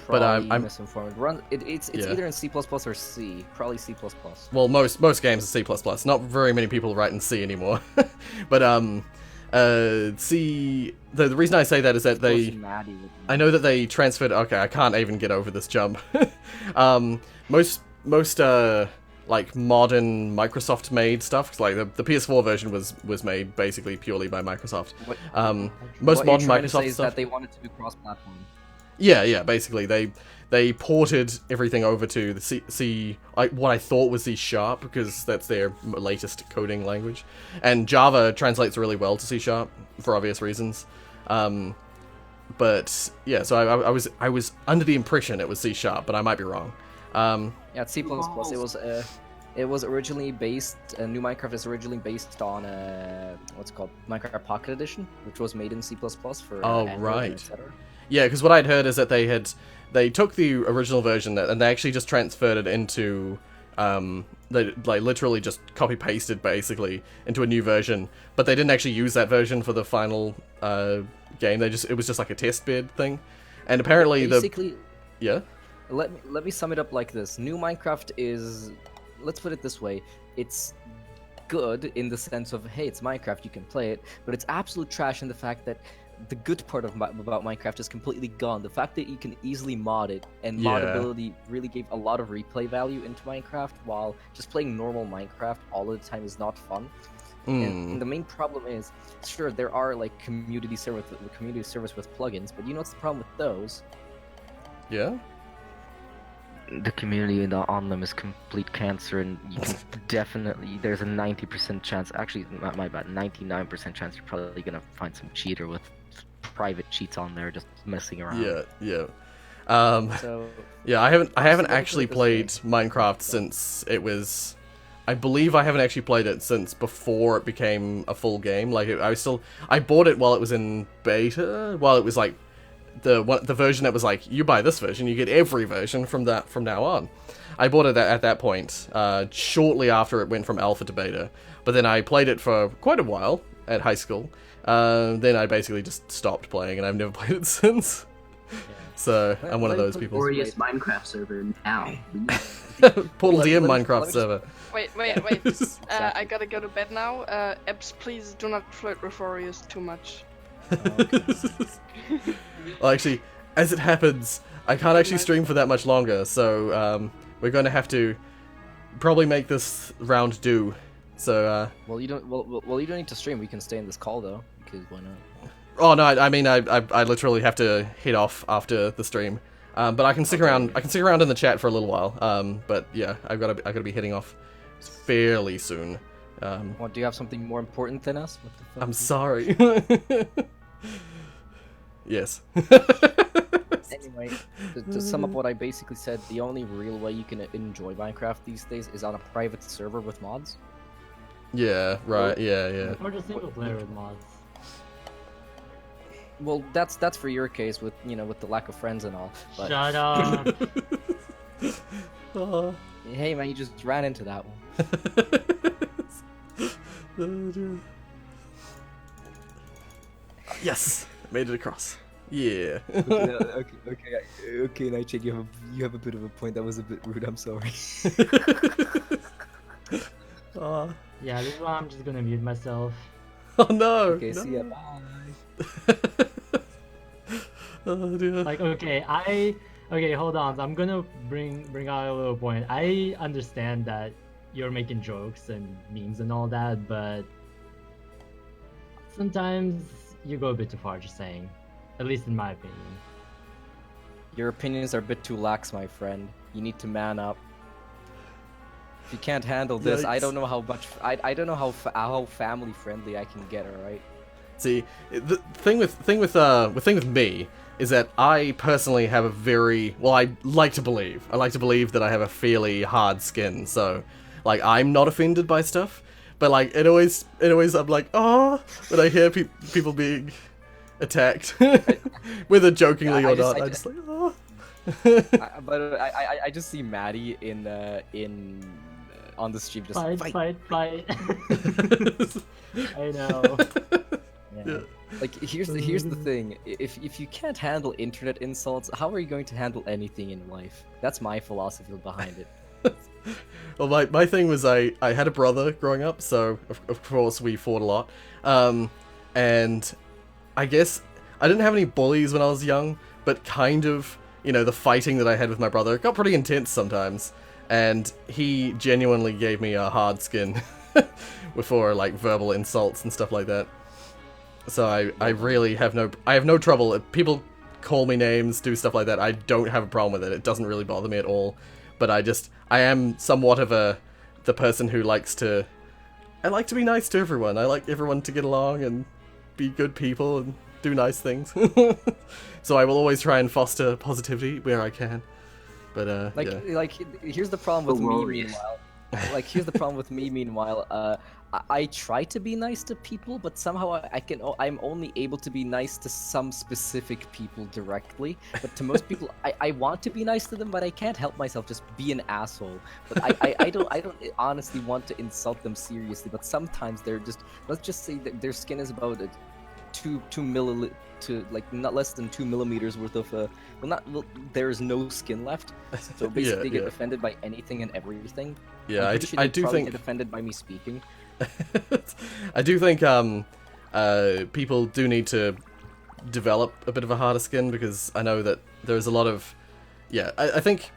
But Probably I'm misinformed. It's Yeah. either in C++ or C. Probably C++. well, most games are C++. Not very many people write in C anymore. But C. The reason I say that is that I know that they transferred. Okay, I can't even get over this jump. Most like modern Microsoft made stuff, 'cause, like the PS4 version was made basically purely by Microsoft. What, Most what modern you're trying to say Microsoft is stuff. that they wanted to do cross-platform. Yeah, basically they ported everything over to the what I thought was C# because that's their latest coding language, and Java translates really well to C# for obvious reasons. But yeah, so I was under the impression it was C#, but I might be wrong. Yeah, it's C++. It was originally based. New Minecraft is originally based on what's it called Minecraft Pocket Edition, which was made in C++ for Android right. and etc. Yeah, because what I'd heard is that they took the original version and they actually just transferred it into they like literally just copy pasted basically into a new version, but they didn't actually use that version for the final game. It was just like a test bed thing, and apparently Basically, yeah. let me sum it up like this. New Minecraft is, let's put it this way, it's good in the sense of, hey, it's Minecraft, you can play it, but it's absolute trash in the fact that the good part about Minecraft is completely gone. The fact that you can easily mod it, and modability really gave a lot of replay value into Minecraft, while just playing normal Minecraft all the time is not fun. And the main problem is, sure, there are like community service with plugins, but you know what's the problem with those? Yeah. The community on them is complete cancer, and you can definitely, there's a 90% chance, actually not my bad, 99% chance you're probably gonna find some cheater with private cheats on there just messing around. Yeah. So Yeah, I haven't let me actually put it played this Minecraft since it was. I believe I haven't actually played it since before it became a full game. Like I bought it while it was in beta, while it was like the version that was like, you buy this version, you get every version from now on. I bought it at that point, shortly after it went from alpha to beta. But then I played it for quite a while at high school. Then I basically just stopped playing, and I've never played it since. So I'm one of those people. Rorius Minecraft server now. Portal DM let me Minecraft just- server. Wait. I gotta go to bed now. Ebbs, please do not flirt with Rorius too much. Well, actually, as it happens, I can't actually stream for that much longer, so we're going to have to probably make this round do. So, well, you don't need to stream. We can stay in this call though, because why not? oh no, I mean, I literally have to head off after the stream. But I can stick around. I can stick around in the chat for a little while. But yeah, I gotta be heading off fairly soon. What, do you have something more important than us? What the fuck? I'm sorry. Yes. Anyway, to sum up what I basically said, the only real way you can enjoy Minecraft these days is on a private server with mods. Yeah. Right. Yeah. Or just single player with mods. Well, that's for your case with with the lack of friends and all. But Shut up! Oh. hey man, you just ran into that one. Oh, dear. Yes, made it across. Yeah. Okay, Nightshade, you have a bit of a point. That was a bit rude. I'm sorry. Oh. Yeah, this is why I'm just gonna mute myself. Oh no. Okay, no. see ya. Bye. Oh dear. Like, okay, hold on. I'm gonna bring out a little point. I understand that you're making jokes and memes and all that, but sometimes you go a bit too far, just saying. At least in my opinion. Your opinions are a bit too lax, my friend. You need to man up. If you can't handle this, I Yikes. don't know how much. I don't know how family friendly I can get. All right. See, the thing with me is that I personally have a very I like to believe that I have a fairly hard skin. So, like, I'm not offended by stuff, but like it always I'm like, oh, when I hear people being attacked, whether jokingly Yeah, or not, I'm just like, oh. I just see Maddie on the stream just Fight. I know. Yeah. Like here's the thing. If you can't handle internet insults, how are you going to handle anything in life? That's my philosophy behind it. Well, my thing was I had a brother growing up, so of course we fought a lot. And I guess I didn't have any bullies when I was young, but kind of, you know, the fighting that I had with my brother got pretty intense sometimes. And he genuinely gave me a hard skin before, like, verbal insults and stuff like that. So I really have no trouble. If people call me names, do stuff like that, I don't have a problem with it. It doesn't really bother me at all. But I am somewhat of the person who likes to... I like to be nice to everyone. I like everyone to get along and be good people and do nice things. So I will always try and foster positivity where I can. But here's the problem with me. Rorius. Meanwhile, here's the problem with me. Meanwhile, I try to be nice to people, but somehow I'm only able to be nice to some specific people directly. But to most people, I want to be nice to them, but I can't help myself just be an asshole. But I don't honestly want to insult them seriously. But sometimes they're just, let's just say that their skin is about not less than 2 millimeters worth of there is no skin left, so basically they get offended by anything and everything. Yeah, I do think get offended by me speaking. I do think people do need to develop a bit of a harder skin, because I know that there's a lot of I think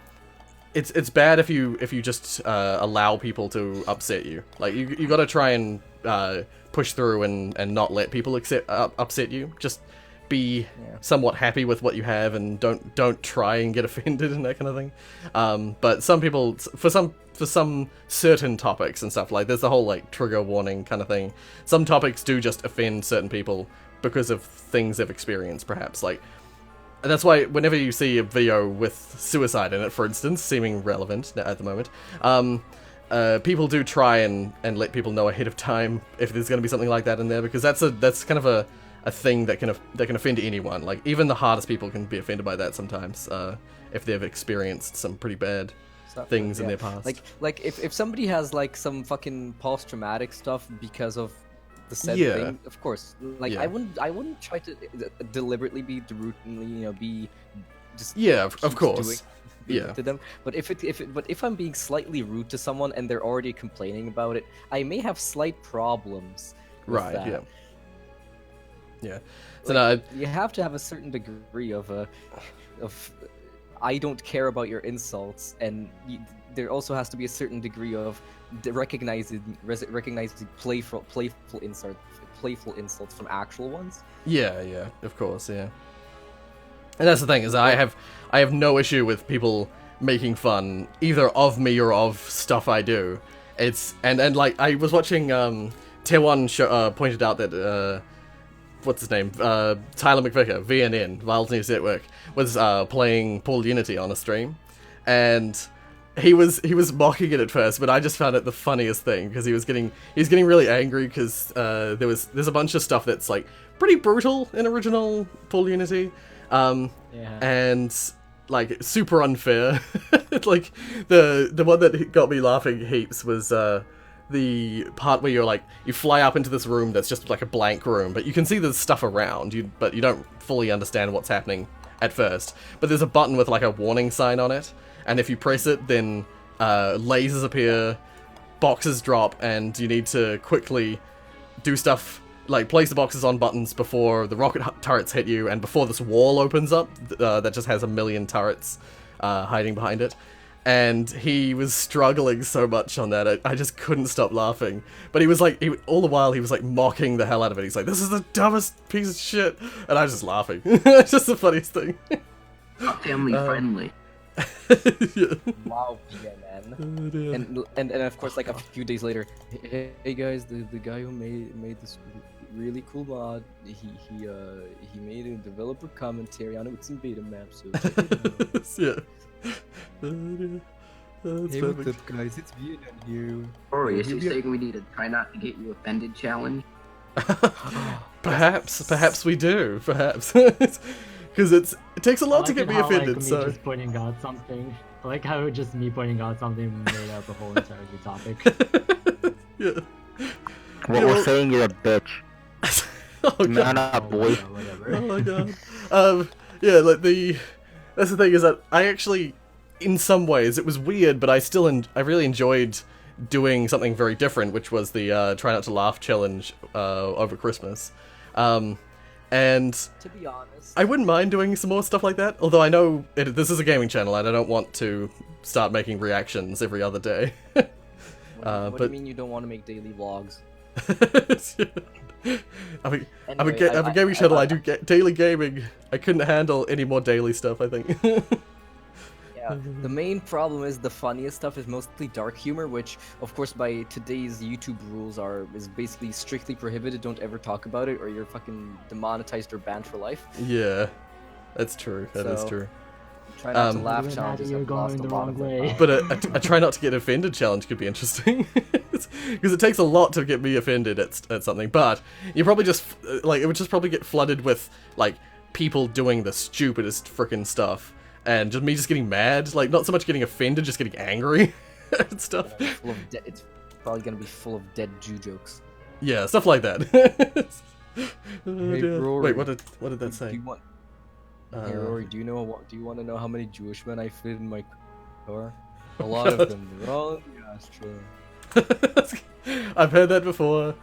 it's bad if you just allow people to upset you. Like you got to try and push through and not let people upset you. Just be somewhat happy with what you have and don't try and get offended and that kind of thing. But some people, for some certain topics and stuff, like there's the whole like trigger warning kind of thing. Some topics do just offend certain people because of things they've experienced, perhaps. Like that's why whenever you see a video with suicide in it, for instance, seeming relevant at the moment, people do try and let people know ahead of time if there's going to be something like that in there, because that's kind of a thing that can offend anyone. Like even the hardest people can be offended by that sometimes, if they've experienced some pretty bad things in their past. Like if somebody has like some fucking post-traumatic stuff because of the said thing, of course, like I wouldn't try to deliberately be rude, be just of course. To them. But if I'm being slightly rude to someone and they're already complaining about it, I may have slight problems with that. So you have to have a certain degree of I don't care about your insults, and there also has to be a certain degree of recognizing playful insults from actual ones. Yeah, of course, yeah. And that's the thing, is I have no issue with people making fun either of me or of stuff I do. It's and like I was watching Taiwan pointed out that what's his name? Tyler McVicker, VNN, Violence News Network, was playing Paul Unity on a stream, and he was mocking it at first, but I just found it the funniest thing, because he was getting really angry because there's a bunch of stuff that's like pretty brutal in original Paul Unity, and like super unfair. Like the one that got me laughing heaps was the part where you fly up into this room that's just like a blank room, but you can see there's stuff around, but you don't fully understand what's happening at first. But there's a button with like a warning sign on it, and if you press it, then lasers appear, boxes drop, and you need to quickly do stuff like place the boxes on buttons before the rocket turrets hit you, and before this wall opens up that just has a million turrets hiding behind it. And he was struggling so much on that, I just couldn't stop laughing. But he was like, all the while he was like mocking the hell out of it. He's like, "This is the dumbest piece of shit," and I was just laughing. It's just the funniest thing. Not family friendly. Wow, man. And of course, like a few days later, hey guys, the guy who made this really cool mod, he made a developer commentary on it with some beta maps. So That's hey, perfect. what's up, guys? It's Vietnam here. Rorius, you're saying we need to try not to get you offended challenge? Perhaps we do. Perhaps, because it takes a lot to get me offended. Like, So me just pointing out something. I like how just me pointing out something made up a whole entire new topic. yeah. What we're saying, you're a bitch. Oh, Man God. up, boy. Whatever. Oh my god. Yeah, like that's the thing is that I actually, in some ways, it was weird, but I really enjoyed doing something very different, which was the try not to laugh challenge over Christmas. And To be honest, I wouldn't mind doing some more stuff like that, although I know this is a gaming channel and I don't want to start making reactions every other day. what but do you mean you don't want to make daily vlogs? I'm a Anyway, gaming channel. I do daily gaming. I couldn't handle any more daily stuff, I think. Yeah, the main problem is the funniest stuff is mostly dark humor, which, of course, by today's YouTube rules is basically strictly prohibited. Don't ever talk about it, or you're fucking demonetized or banned for life. Yeah, that's true. That is So, true. Try not to laugh Even challenges. you're have going lost the a lot wrong of their way. power. But a try not to get offended challenge could be interesting, because it takes a lot to get me offended at something. But you probably just like it would just probably get flooded with like people doing the stupidest freaking stuff, and just me just getting mad. Like not so much getting offended, just getting angry and stuff. It's probably gonna be full of dead Jew jokes. Yeah, stuff like that. Hey, dear. Rory, Wait, what did that Do say? you want? Hey Rory, do you want to know how many Jewish men I fit in my car? A lot of them. They're all in the ashtray. I've heard that before.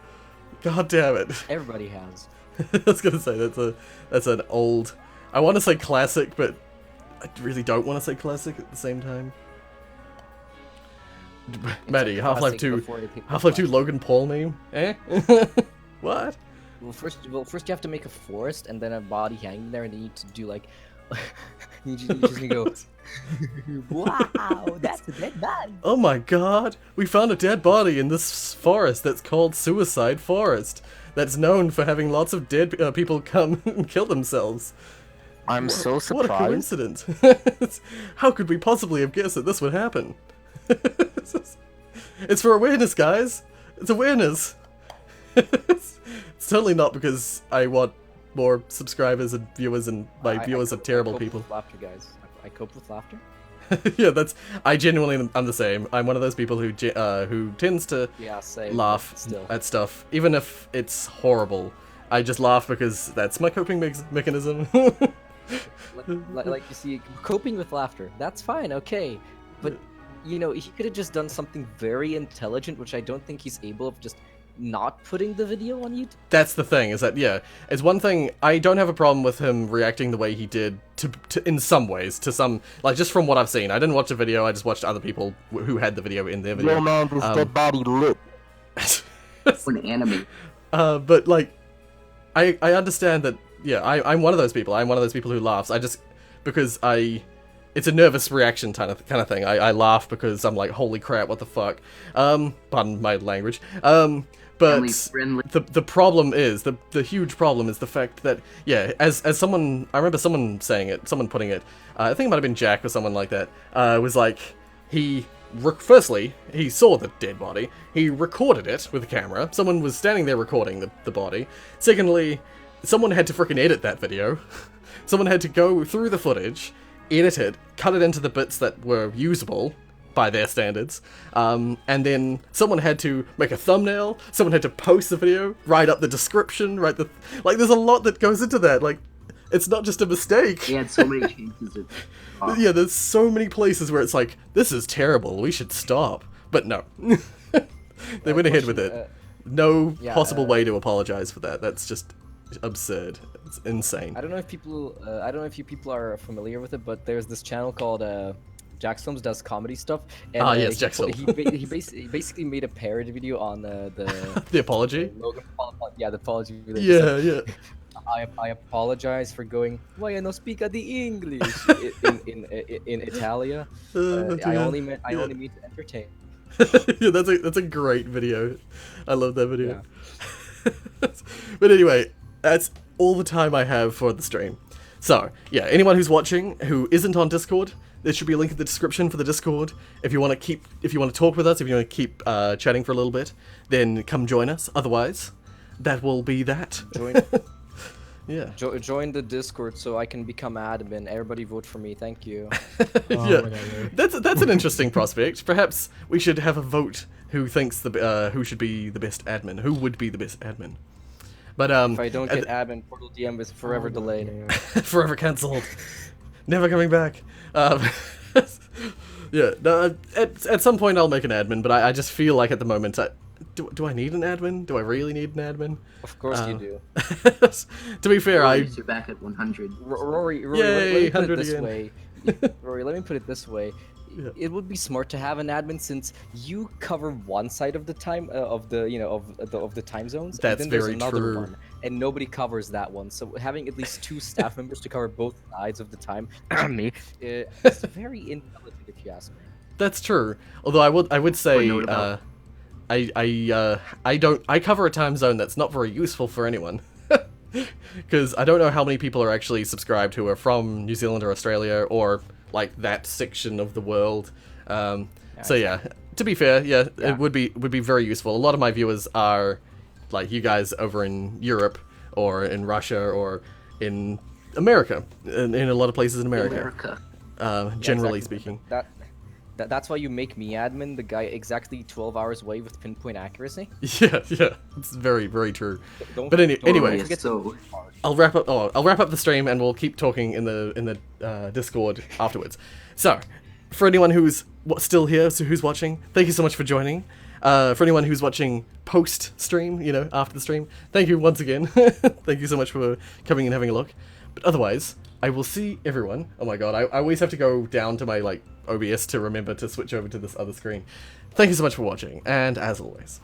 God damn it. Everybody has. I was gonna say that's an old. I want to say classic, but I really don't want to say classic at the same time. Maddie, Half-Life 2, Half-Life 2 Logan Paul meme? Eh? What? Well, first you have to make a forest and then a body hanging there, and then you need to do like, you just need to go. Wow, that's a dead body. Oh my god, we found a dead body in this forest that's called Suicide Forest. That's known for having lots of dead people come and kill themselves. I'm so What a surprised. coincidence. How could we possibly have guessed that this would happen? It's for awareness, guys. It's awareness. It's totally not because I want more subscribers and viewers, and my viewers are terrible I cope people. With laughter, guys. I cope with laughter. Yeah, I genuinely am the same. I'm one of those people who tends to Yeah, same. laugh but still. at stuff, even if it's horrible. I just laugh because that's my coping mechanism. Like you see, coping with laughter. That's fine, okay. But you know, he could have just done something very intelligent, which I don't think he's able of just not putting the video on YouTube. That's the thing, is that, yeah, it's one thing, I don't have a problem with him reacting the way he did to in some ways, to some, like, just from what I've seen. I didn't watch the video, I just watched other people who had the video in their video. Yo, man, this dead body lit. An anime. But, like, I understand that, yeah, I'm one of those people. I'm one of those people who laughs. I just, because it's a nervous reaction kind of thing. I laugh because I'm like, holy crap, what the fuck? Pardon my language. But Friendly. the problem is, the huge problem is the fact that, yeah, as someone, I remember someone saying it, someone putting it, I think it might have been Jack or someone like that, was like, firstly, he saw the dead body, he recorded it with a camera, someone was standing there recording the body, secondly, someone had to frickin' edit that video, someone had to go through the footage, edit it, cut it into the bits that were usable, by their standards, and then someone had to make a thumbnail, someone had to post the video, write up the description, like, there's a lot that goes into that, like, it's not just a mistake. He had so many chances of... Yeah, there's so many places where it's like, this is terrible, we should stop. But no. They went ahead with it. No possible way to apologize for that, that's just absurd. It's insane. I don't know if you people are familiar with it, but there's this channel called Jack's Films does comedy stuff. And, yes, Jack's Films. He basically made a parody video on the The apology? Logan Paul, the apology video. Yeah, yeah. I apologize for going. Why I no speak the English in Italia. I only meant to entertain. Yeah, that's a great video. I love that video. Yeah. But anyway, that's all the time I have for the stream. So yeah, anyone who's watching who isn't on Discord, there should be a link in the description for the Discord. If you want to talk with us, if you want to keep chatting for a little bit, then come join us. Otherwise, that will be that. Yeah. Join the Discord so I can become admin. Everybody vote for me. Thank you. Yeah, that's an interesting prospect. Perhaps we should have a vote who thinks who should be the best admin. Who would be the best admin? But If I don't get admin, Portal DM is forever delayed. forever cancelled, never coming back. Yeah, no, at some point I'll make an admin, but I just feel like at the moment, do I need an admin? Do I really need an admin? Of course you do. To be fair, Rorius, you're back at 100. Rory, Yay, let me put 100 it this again. way. Rory, let me put it this way. Yeah. It would be smart to have an admin since you cover one side of the time of the time zones. That's and then very there's another true. one, and nobody covers that one. So having at least 2 staff members to cover both sides of the time Me. is very intelligent, if you ask me. That's true. Although I would say note about- I cover a time zone that's not very useful for anyone. Because I don't know how many people are actually subscribed who are from New Zealand or Australia or like that section of the world. So yeah, to be fair, yeah, it would be very useful. A lot of my viewers are like you guys over in Europe or in Russia or in America, in a lot of places in America. Generally exactly. speaking. That's why you make me admin, the guy exactly 12 hours away with pinpoint accuracy. Yeah, it's very, very true. Don't But anyway, Rorius, so I'll wrap up. Oh, I'll wrap up the stream, and we'll keep talking in the Discord afterwards. So, for anyone who's still here, so who's watching, thank you so much for joining. For anyone who's watching post stream, after the stream, thank you once again. Thank you so much for coming and having a look. But otherwise, I will see everyone. Oh my god, I always have to go down to my OBS to remember to switch over to this other screen. Thank you so much for watching, and as always,